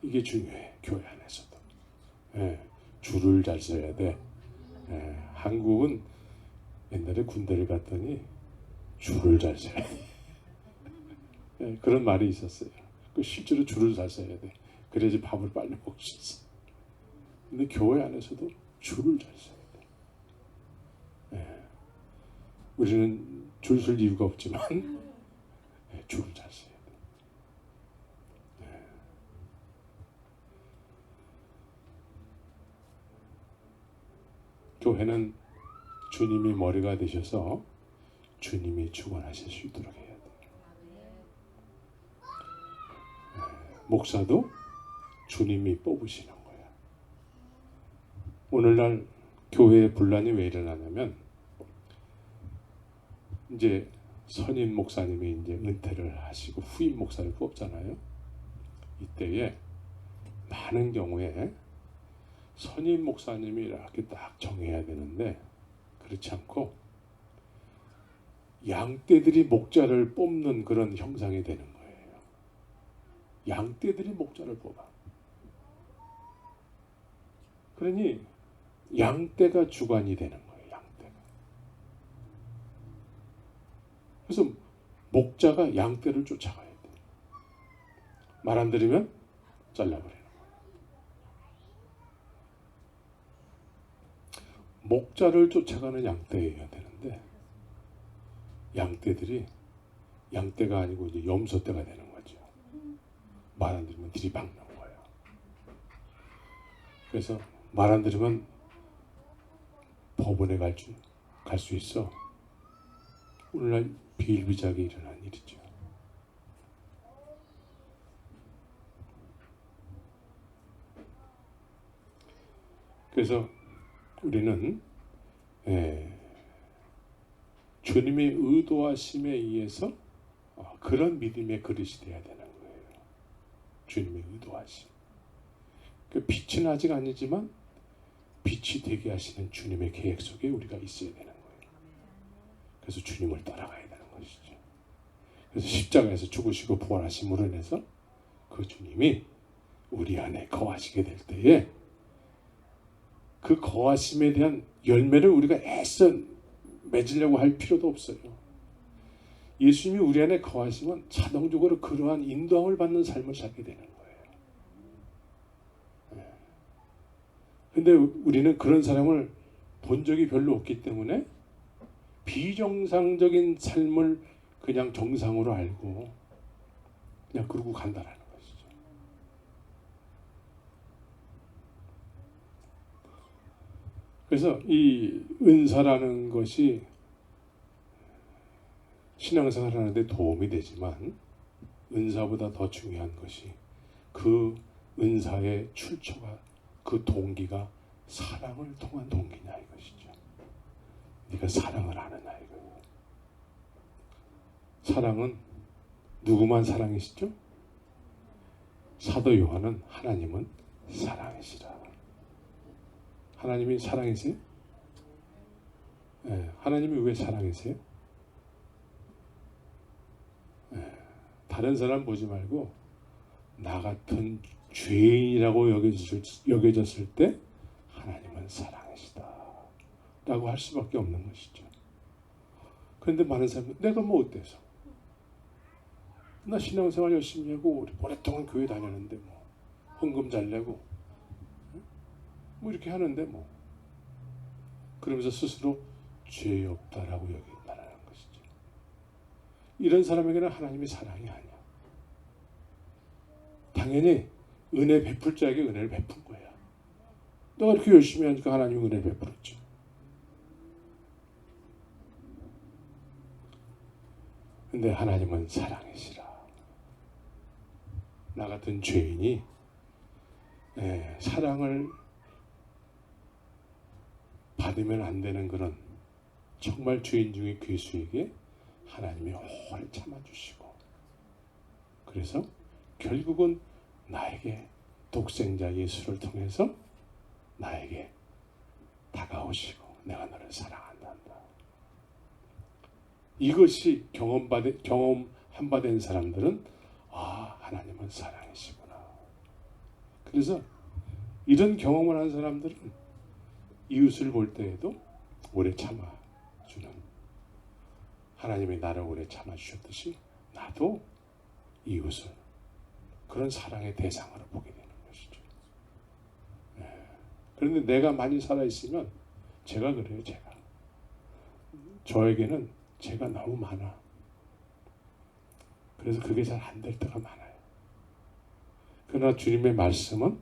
이게 중요해. 교회 안에서도. 줄을 잘 서야 돼. 한국은 옛날에 군대를 갔더니 줄을 잘 서야 돼. 그런 말이 있었어요. 실제로 줄을 잘 서야 돼. 그래야지 밥을 빨리 먹을 수 있어. 근데 교회 안에서도 줄을 잘 서야 돼. 우리는 줄 설 이유가 없지만 줄을 잘 서야 돼. 교회는 주님이 머리가 되셔서 주님이 주관하실 수 있도록 해야 돼요. 목사도 주님이 뽑으시는 거예요. 오늘날 교회에 분란이 왜 일어나냐면 이제 선임 목사님이 이제 은퇴를 하시고 후임 목사를 뽑잖아요. 이때에 많은 경우에 선임 목사님이 이렇게 딱 정해야 되는데 그렇지 않고 양떼들이 목자를 뽑는 그런 형상이 되는 거예요. 양떼들이 목자를 뽑아. 그러니 양떼가 주관이 되는 거예요. 양떼가. 그래서 목자가 양떼를 쫓아가야 돼. 말 안 들으면 잘라버려요. 목자를 쫓아가는 양떼여야 되는데 양떼가 아니고 이제 염소떼가 되는 거죠. 말 안 들으면 들이박는 거예요. 그래서 말 안 들으면 법원에 갈 수 있어. 오늘날 비일비재하게 일어난 일이죠. 그래서 우리는 주님의 의도하심에 의해서 그런 믿음의 그릇이 되어야 되는 거예요. 주님의 의도하심. 빛은 아직 아니지만 빛이 되게 하시는 주님의 계획 속에 우리가 있어야 되는 거예요. 그래서 주님을 따라가야 되는 것이죠. 그래서 십자가에서 죽으시고 부활하심으로 인해서 그 주님이 우리 안에 거하시게 될 때에 그 거하심에 대한 열매를 우리가 애써 맺으려고 할 필요도 없어요. 예수님이 우리 안에 거하시면 자동적으로 그러한 인도함을 받는 삶을 살게 되는 거예요. 근데 우리는 그런 사람을 본 적이 별로 없기 때문에 비정상적인 삶을 그냥 정상으로 알고 그냥 그러고 간다라는 것이죠. 그래서 이 은사라는 것이 신앙생활 하는데 도움이 되지만 은사보다 더 중요한 것이 그 은사의 출처가 그 동기가 사랑을 통한 동기냐 이것이죠. 네가 사랑을 하느냐 이거예요. 사랑은 누구만 사랑이시죠? 사도 요한은 하나님은 사랑이시라. 하나님이 사랑이세요? 네, 하나님이 왜 사랑이세요? 네, 다른 사람 보지 말고 나 같은 죄인이라고 여겨졌을 때 하나님은 사랑이시다 라고 할 수밖에 없는 것이죠. 그런데 많은 사람은 내가 뭐 어때서? 나 신앙생활 열심히 하고 오랫동안 교회 다녔는데 뭐 헌금 잘 내고 뭐 이렇게 하는데 뭐 그러면서 스스로 죄 없다라고 여긴다는 것이죠. 이런 사람에게는 하나님이 사랑이 아니야. 당연히 은혜 베풀 자에게 은혜를 베푼 거야. 너가 이렇게 열심히 하니까 하나님이 은혜를 베풀었죠. 근데 하나님은 사랑이시라. 나 같은 죄인이 사랑을 받으면 안 되는 그런 정말 죄인 중에 괴수에게 하나님이 오래 참아주시고 그래서 결국은 나에게 독생자 예수를 통해서 나에게 다가오시고 내가 너를 사랑한다. 이것이 경험한 바 된 사람들은 하나님은 사랑이시구나. 그래서 이런 경험을 한 사람들은 이웃을 볼 때에도 오래 참아주는 하나님이 나를 오래 참아주셨듯이 나도 이웃을 그런 사랑의 대상으로 보게 되는 것이죠. 그런데 내가 많이 살아있으면 제가 그래요. 저에게는 제가 너무 많아. 그래서 그게 잘 안 될 때가 많아요. 그러나 주님의 말씀은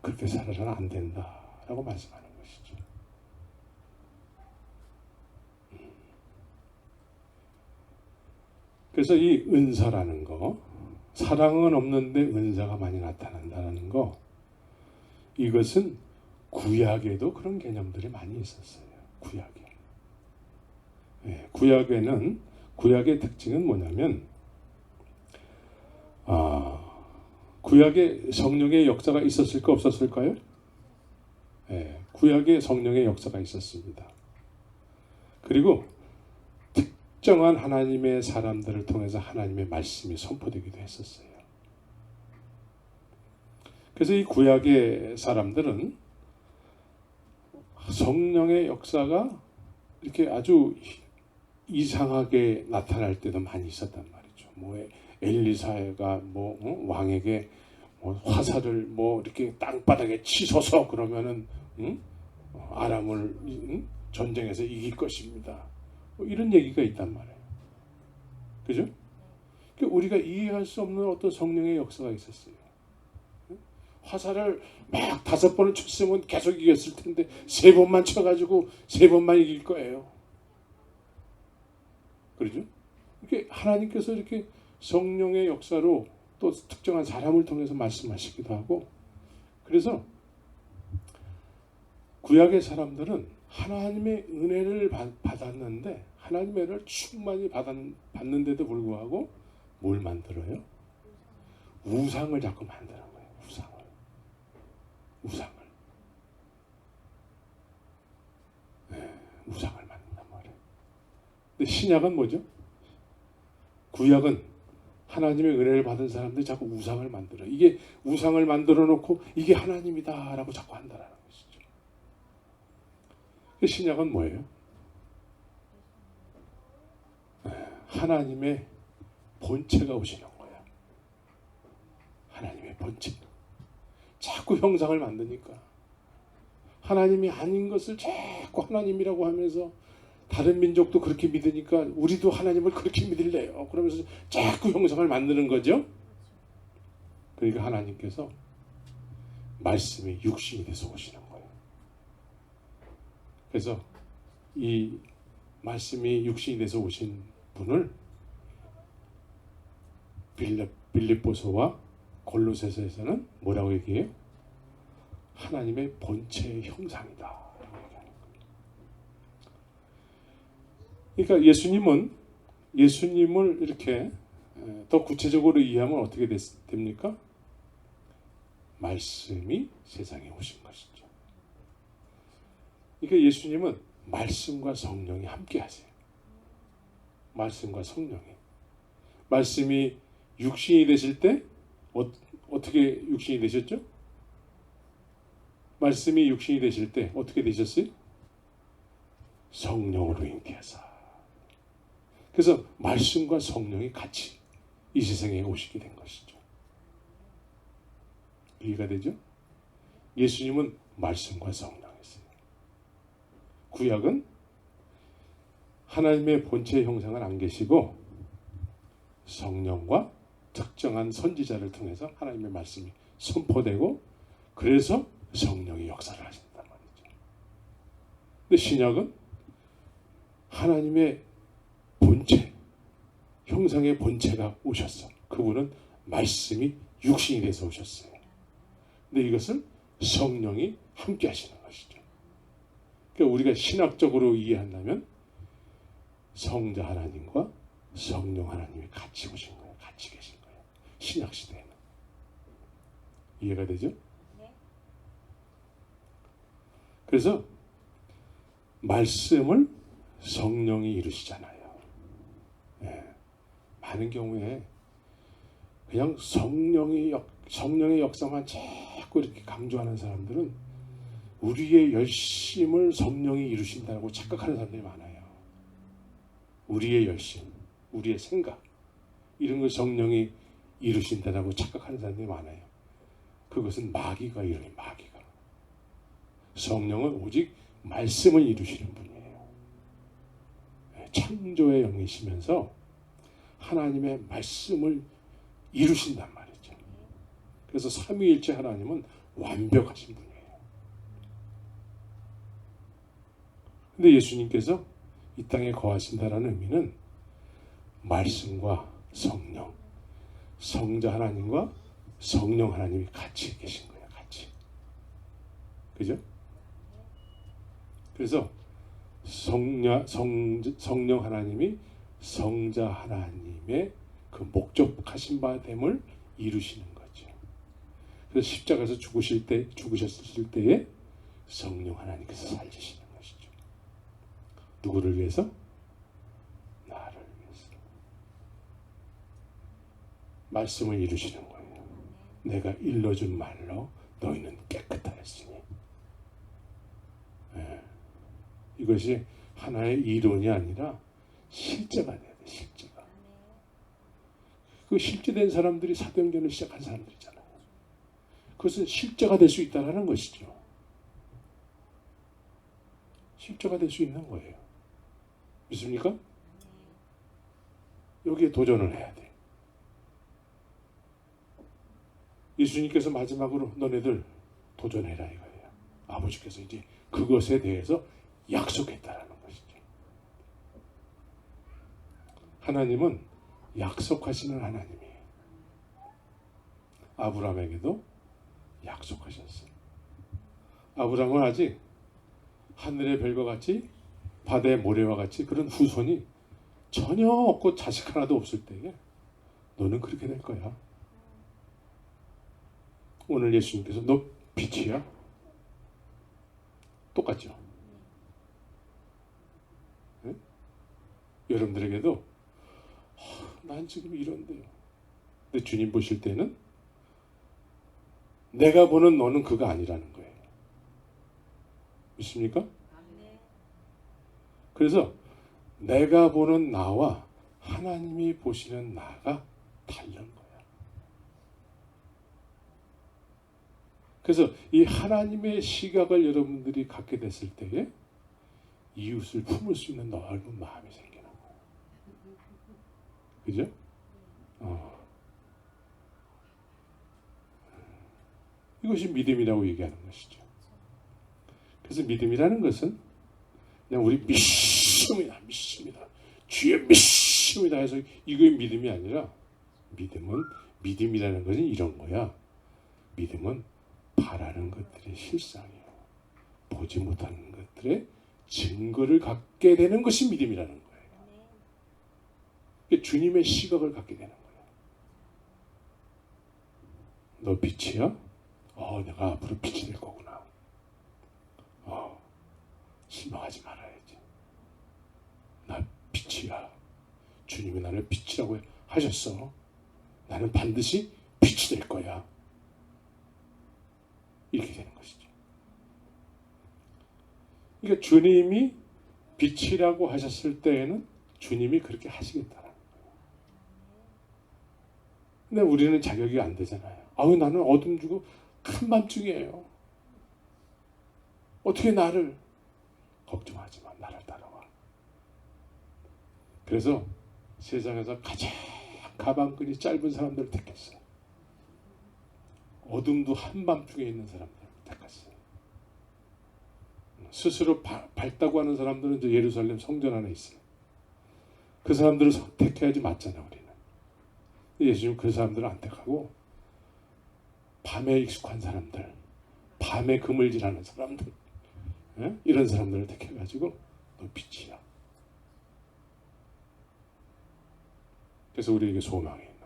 그렇게 살아서는 안 된다라고 말씀하는 것이죠. 그래서 이 은사라는 거, 사랑은 없는데 은사가 많이 나타난다는 거, 이것은 구약에도 그런 개념들이 많이 있었어요. 구약에는 구약의 특징은 뭐냐면 구약에 성령의 역사가 있었을까 없었을까요? 구약에 성령의 역사가 있었습니다. 그리고 특정한 하나님의 사람들을 통해서 하나님의 말씀이 선포되기도 했었어요. 그래서 이 구약의 사람들은 성령의 역사가 이렇게 아주 이상하게 나타날 때도 많이 있었단 말이죠. 뭐 엘리사가 왕에게 화살을 이렇게 땅바닥에 치소서 그러면은 아람을 전쟁에서 이길 것입니다. 이런 얘기가 있단 말이에요. 그죠? 그러니까 우리가 이해할 수 없는 어떤 성령의 역사가 있었어요. 화살을 막 5번을 쳤으면 계속 이겼을 텐데 3번만 쳐가지고 3번만 이길 거예요. 그렇죠? 이렇게 하나님께서 이렇게 성령의 역사로 또 특정한 사람을 통해서 말씀하시기도 하고, 그래서 구약의 사람들은 하나님의 은혜를 받았는데 하나님의 은혜를 충만히 받는데도 불구하고 뭘 만들어요? 우상을 자꾸 만드는 거예요. 우상을 만든단 말이에요. 근데 신약은 뭐죠? 구약은 하나님의 은혜를 받은 사람들이 자꾸 우상을 만들어. 이게 우상을 만들어 놓고 이게 하나님이다라고 자꾸 한다라는 것이죠. 신약은 뭐예요? 하나님의 본체가 오시는 거야. 하나님의 본체. 자꾸 형상을 만드니까 하나님이 아닌 것을 자꾸 하나님이라고 하면서 다른 민족도 그렇게 믿으니까 우리도 하나님을 그렇게 믿을래요. 그러면서 자꾸 형상을 만드는 거죠. 그러니까 하나님께서 말씀이 육신이 돼서 오시는 거예요. 그래서 이 말씀이 육신이 돼서 오신 분을 빌립보서와 골로새서에서는 뭐라고 얘기해요? 하나님의 본체의 형상이다. 그러니까 예수님을 이렇게 더 구체적으로 이해하면 어떻게 됩니까? 말씀이 세상에 오신 것이죠. 그러니까 예수님은 말씀과 성령이 함께 하세요. 말씀과 성령이. 말씀이 육신이 되실 때 어떻게 육신이 되셨죠? 말씀이 육신이 되실 때 어떻게 되셨어요? 성령으로 잉태하사. 그래서 말씀과 성령이 같이 이 세상에 오시게 된 것이죠. 이해가 되죠? 예수님은 말씀과 성령이었어요. 구약은 하나님의 본체의 형상을 안 계시고 성령과 특정한 선지자를 통해서 하나님의 말씀이 선포되고 그래서 성령이 역사를 하신단 말이죠. 근데 신약은 하나님의 본체, 형상의 본체가 오셨어. 그분은 말씀이 육신이 돼서 오셨어요. 근데 이것을 성령이 함께 하시는 것이죠. 그러니까 우리가 신학적으로 이해한다면 성자 하나님과 성령 하나님이 같이 오신 거예요. 같이 계신 거예요. 신약 시대에는. 이해가 되죠? 그래서 말씀을 성령이 이루시잖아요. 네. 많은 경우에 그냥 성령의 역사만 자꾸 이렇게 강조하는 사람들은 우리의 열심을 성령이 이루신다고 착각하는 사람들이 많아요. 우리의 열심, 우리의 생각 이런 걸 성령이 이루신다고 착각하는 사람들이 많아요. 그것은 마귀가 이루는 마귀가. 성령은 오직 말씀을 이루시는 분이에요. 창조의 영이시면서 하나님의 말씀을 이루신단 말이죠. 그래서 삼위일체 하나님은 완벽하신 분이에요. 근데 예수님께서 이 땅에 거하신다는 의미는 말씀과 성령, 성자 하나님과 성령 하나님이 같이 계신 거예요. 같이. 그죠? 그래서 성령 하나님이 성자 하나님의 그 목적하신 바 됨을 이루시는 거죠. 그래서 십자가에서 죽으셨을 때에 성령 하나님께서 살리시는 것이죠. 누구를 위해서? 나를 위해서. 말씀을 이루시는 거예요. 내가 일러준 말로 너희는 깨끗하였으니. 네. 이것이 하나의 이론이 아니라 실제가 돼야 돼. 실제가. 그 실제된 사람들이 사도행전을 시작한 사람들이잖아요. 그것은 실제가 될 수 있다는 것이죠. 실제가 될 수 있는 거예요. 믿습니까? 여기에 도전을 해야 돼. 예수님께서 마지막으로 너네들 도전해라 이거예요. 아버지께서 이제 그것에 대해서 약속했다라는 것이죠. 하나님은 약속하시는 하나님이에요. 아브라함에게도 약속하셨어요. 아브라함은 아직 하늘의 별과 같이 바다의 모래와 같이 그런 후손이 전혀 없고 자식 하나도 없을 때에 너는 그렇게 될 거야. 오늘 예수님께서 너 빛이야? 똑같죠? 네? 여러분들에게도 난 지금 이런데요. 근데 주님 보실 때는 내가 보는 너는 그거 아니라는 거예요. 믿습니까? 그래서 내가 보는 나와 하나님이 보시는 나가 다른 거야. 그래서 이 하나님의 시각을 여러분들이 갖게 됐을 때에 이웃을 품을 수 있는 넓은 마음이 생기는 거예요. 그죠? 이것이 믿음이라고 얘기하는 것이죠. 그래서 믿음이라는 것은 그냥 우리 믿습니다. 주의 믿습니다 해서 이거의 믿음이 아니라 믿음이라는 것은 이런 거야. 믿음은 바라는 것들의 실상이에요. 보지 못하는 것들의 증거를 갖게 되는 것이 믿음이라는 거예요. 주님의 시각을 갖게 되는 거예요. 너 빛이야? 내가 앞으로 빛이 될 거구나. 실망하지 말아야지. 나 빛이야. 주님이 나를 빛이라고 하셨어. 나는 반드시 빛이 될 거야. 이렇게 되는 것이죠. 그러니까 주님이 빛이라고 하셨을 때에는 주님이 그렇게 하시겠다라는 거예요. 근데 우리는 자격이 안 되잖아요. 나는 어둠 주고 한밤중이에요. 어떻게 나를 걱정하지 마. 나를 따라와. 그래서 세상에서 가장 가방끈이 짧은 사람들을 택했어요. 어둠도 한밤중에 있는 사람들을 택했어요. 스스로 밝다고 하는 사람들은 이제 예루살렘 성전 안에 있어요. 그 사람들을 선택해야지 맞잖아요, 우리는. 예수님은 그 사람들을 안 택하고 밤에 익숙한 사람들, 밤에 그물질하는 사람들, 이런 사람들을 택해가지고 너 빛이야. 그래서 우리에게 소망이 있는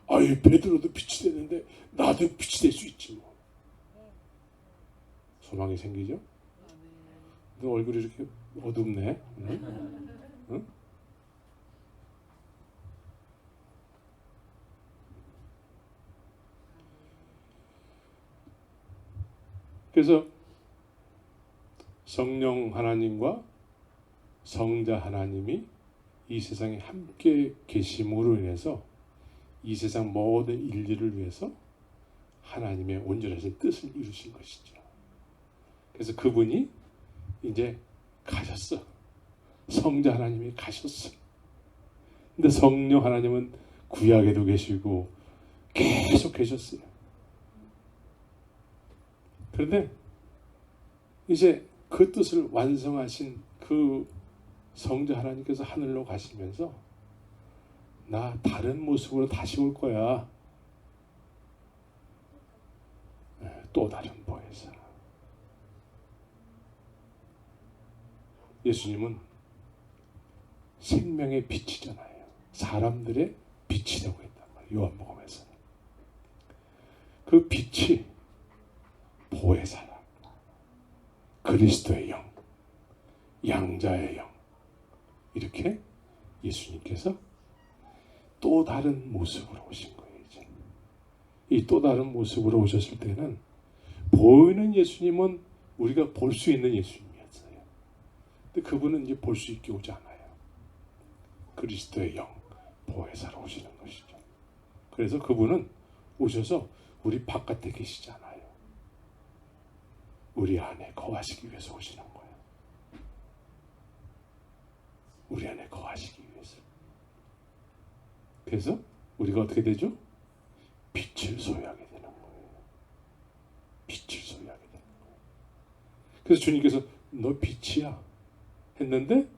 거야. 베드로도 빛이 되는데 나도 빛이 될 수 있지 뭐. 소망이 생기죠? 너 얼굴이 이렇게 어둡네. 응? 그래서 성령 하나님과 성자 하나님이 이 세상에 함께 계심으로 인해서 이 세상 모든 인류를 위해서 하나님의 온전하신 뜻을 이루신 것이죠. 그래서 그분이 이제 가셨어. 성자 하나님이 가셨어. 근데 성령 하나님은 구약에도 계시고 계속 계셨어요. 그런데 이제 그 뜻을 완성하신 그 성자 하나님께서 하늘로 가시면서 나 다른 모습으로 다시 올 거야. 또 다른 보혜사. 예수님은 생명의 빛이잖아요. 사람들의 빛이라고 했단 말이에요. 요한복음에서는. 그 빛이 보혜사라. 그리스도의 영, 양자의 영. 이렇게 예수님께서 또 다른 모습으로 오신 거예요. 이제. 이 또 다른 모습으로 오셨을 때는 보이는 예수님은 우리가 볼 수 있는 예수님이었어요. 근데 그분은 이제 볼 수 있게 오지 않아요. 그리스도의 영, 보혜사로 오시는 것이죠. 그래서 그분은 오셔서 우리 바깥에 계시지 않아요. 우리 안에 거하시기 위해서 오시는 거예요. 우리 안에 거하시기 위해서. 그래서 우리가 어떻게 되죠? 빛을 소유하게 되는 거예요. 빛을 소유하게 되는 거예요. 그래서 주님께서 너 빛이야 했는데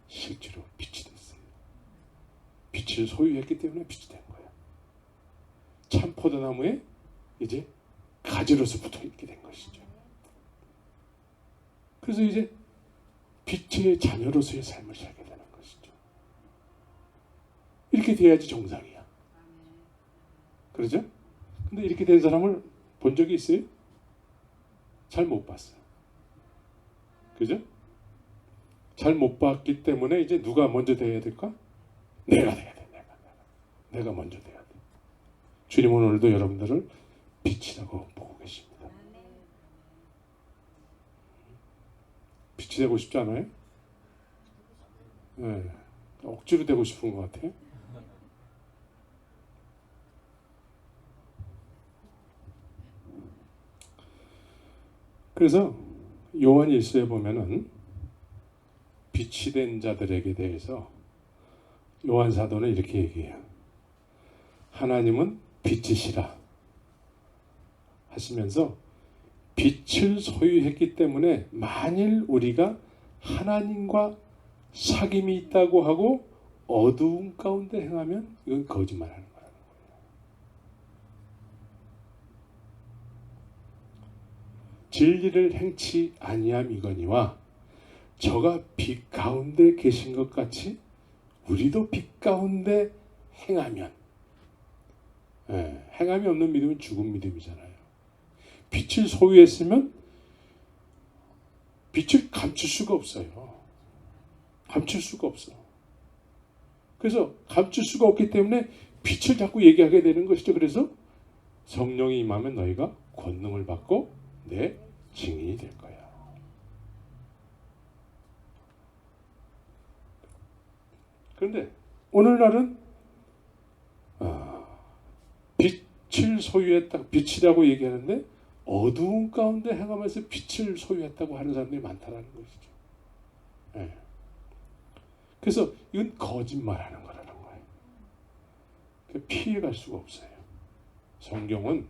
실제로 빛이 됐어요. 빛을 소유했기 때문에 빛이 된 거예요. 참 포도나무에 이제 가지로서 붙어 있게 된 것이죠. 그래서 이제 빛의 자녀로서의 삶을 살게 되는 것이죠. 이렇게 돼야지 정상이야. 그러죠? 근데 이렇게 된 사람을 본 적이 있어요? 잘 못 봤어요. 그죠? 잘 못 봤기 때문에 이제 누가 먼저 돼야 될까? 내가 돼야 돼. 내가 먼저 돼야 돼. 주님은 오늘도 여러분들을 빛이라고 보고 계십니다. 빛이 되고 싶지 않아요? 네. 억지로 되고 싶은 것 같아요. 그래서 요한 1서에 보면은 빛이 된 자들에게 대해서 요한 사도는 이렇게 얘기해요. 하나님은 빛이시라 하시면서 빛을 소유했기 때문에 만일 우리가 하나님과 사귐이 있다고 하고 어두운 가운데 행하면 이건 거짓말하는 거라는 거예요. 진리를 행치 아니함이거니와 저가 빛 가운데 계신 것 같이 우리도 빛 가운데 행하면, 행함이 없는 믿음은 죽은 믿음이잖아요. 빛을 소유했으면 빛을 감출 수가 없어요. 감출 수가 없어. 그래서 감출 수가 없기 때문에 빛을 자꾸 얘기하게 되는 것이죠. 그래서 성령이 임하면 너희가 권능을 받고 내 증인이 될 거야. 그런데 오늘날은 빛을 소유했다, 빛이라고 얘기하는데 어두운 가운데 행하면서 빛을 소유했다고 하는 사람들이 많다는 것이죠. 네. 그래서 이건 거짓말하는 거라는 거예요. 피해갈 수가 없어요. 성경은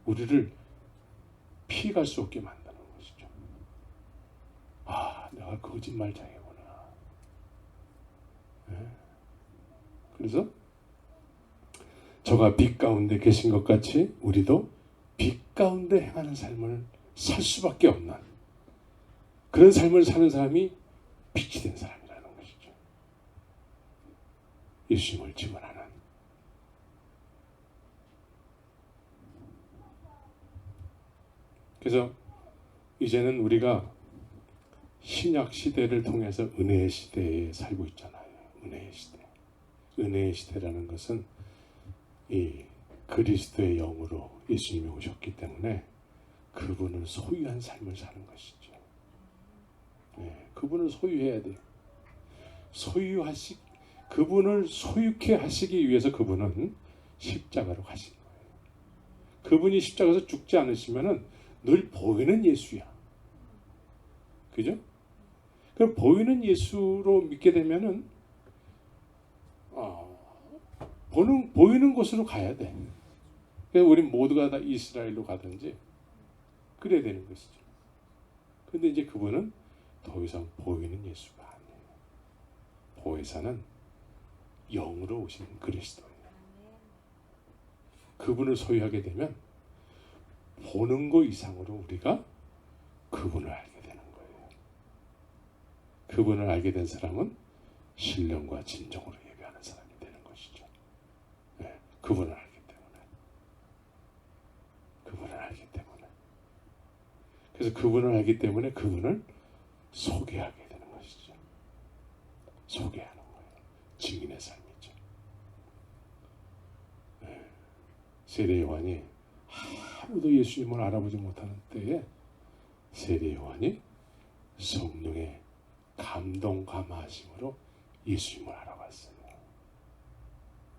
우리를 피해갈 수 없게 만드는 것이죠. 아, 내가 거짓말장이구나. 네. 그래서 저가 빛 가운데 계신 것 같이 우리도 빛 가운데 행하는 삶을 살 수밖에 없는 그런 삶을 사는 사람이 빛이 된 사람이라는 것이죠. 예수님을 증언하는. 그래서 이제는 우리가 신약 시대를 통해서 은혜의 시대에 살고 있잖아요. 은혜의 시대. 은혜의 시대라는 것은 이 그리스도의 영으로 예수님이 오셨기 때문에 그분을 소유한 삶을 사는 것이죠. 네, 그분을 소유해야 돼요. 그분을 소유케 하시기 위해서 그분은 십자가로 가신 거예요. 그분이 십자가에서 죽지 않으시면은 늘 보이는 예수야. 그죠? 그럼 보이는 예수로 믿게 되면은 보이는 곳으로 가야 돼. 그래서 우리 모두가 다 이스라엘로 가든지 그래야 되는 것이죠. 근데 이제 그분은 더 이상 보이는 예수가 아니에요. 보혜사는 영으로 오신 그리스도예요. 그분을 소유하게 되면 보는 것 이상으로 우리가 그분을 알게 되는 거예요. 그분을 알게 된 사람은 신령과 진정으로 예배하는 사람이 되는 것이죠. 네, 그분을 알기 때문에. 그래서 그분을 알기 때문에 그분을 소개하게 되는 것이죠. 소개하는 거예요. 증인의 삶이죠. 네. 세례 요한이 아무도 예수님을 알아보지 못하는 때에 세례 요한이 성령의 감동 감화하심으로 예수님을 알아봤어요.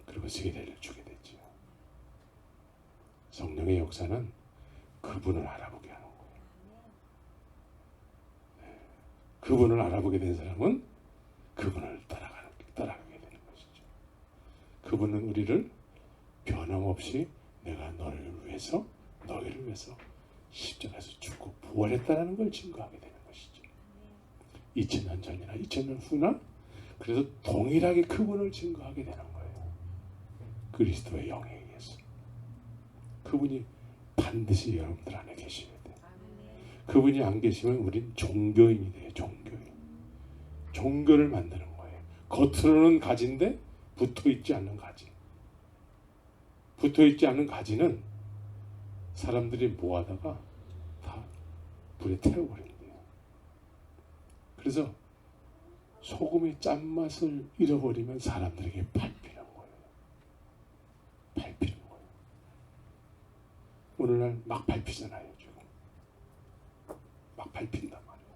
그리고 세례를 주게 됐지요. 성령의 역사는 그분을 알아보게 하는 거예요. 네. 그분을 알아보게 된 사람은 그분을 따라가게 되는 것이죠. 그분은 우리를 변함없이 내가 너희를 위해서 십자가에서 죽고 부활했다는 걸 증거하게 되는 것이죠. 2000년 전이나 2000년 후나 그래서 동일하게 그분을 증거하게 되는 거예요. 그리스도의 영에 의해서. 그분이 반드시 여러분들 안에 계셔야 돼요. 그분이 안 계시면 우린 종교인이 돼요. 종교를 만드는 거예요. 겉으로는 가지인데 붙어있지 않는 가지. 붙어있지 않는 가지는 사람들이 모아다가 다 불에 태워버린대요. 그래서 소금이 짠맛을 잃어버리면 사람들에게 밟히는 거예요. 오늘날 막 밟히잖아요. 지금 막 밟힌단 말이에요.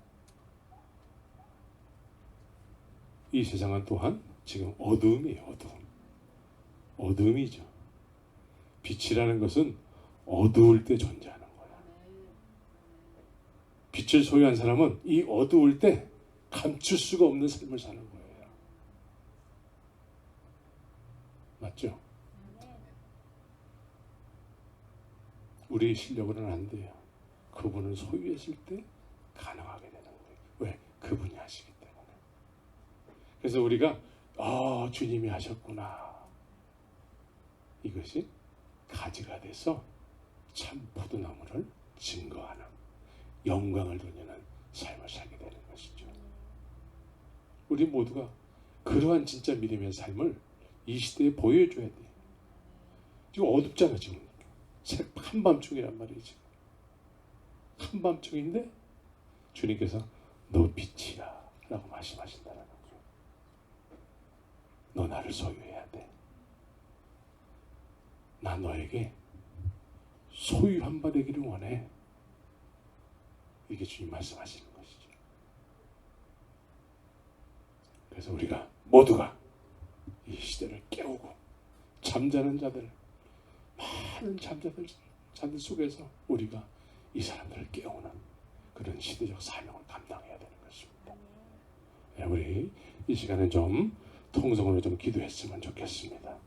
이 세상은 또한 지금 어두움이에요. 어두움이죠. 빛이라는 것은 어두울 때 존재하는 거예요. 빛을 소유한 사람은 이 어두울 때 감출 수가 없는 삶을 사는 거예요. 맞죠? 우리 실력으로는 안 돼요. 그분을 소유했을 때 가능하게 되는 거예요. 왜? 그분이 하시기 때문에. 그래서 우리가 주님이 하셨구나. 이것이 가지가 돼서 참 포도나무를 증거하는, 영광을 돌리는 삶을 살게 되는 것이죠. 우리 모두가 그러한 진짜 믿음의 삶을 이 시대에 보여줘야 돼요. 지금 어둡잖아. 지금 한밤중이란 말이지. 한밤중인데 주님께서 너 빛이야 라고 말씀하신다는 거죠. 너 나를 소유해야 돼. 나 너에게 소유한 바 되기를 원해. 이게 주님 말씀하시는 것이죠. 그래서 우리가 모두가 이 시대를 깨우고 잠자는 자들, 많은 자들 속에서 우리가 이 사람들을 깨우는 그런 시대적 사명을 감당해야 되는 것입니다. 우리 이 시간에 좀 통성으로 좀 기도했으면 좋겠습니다.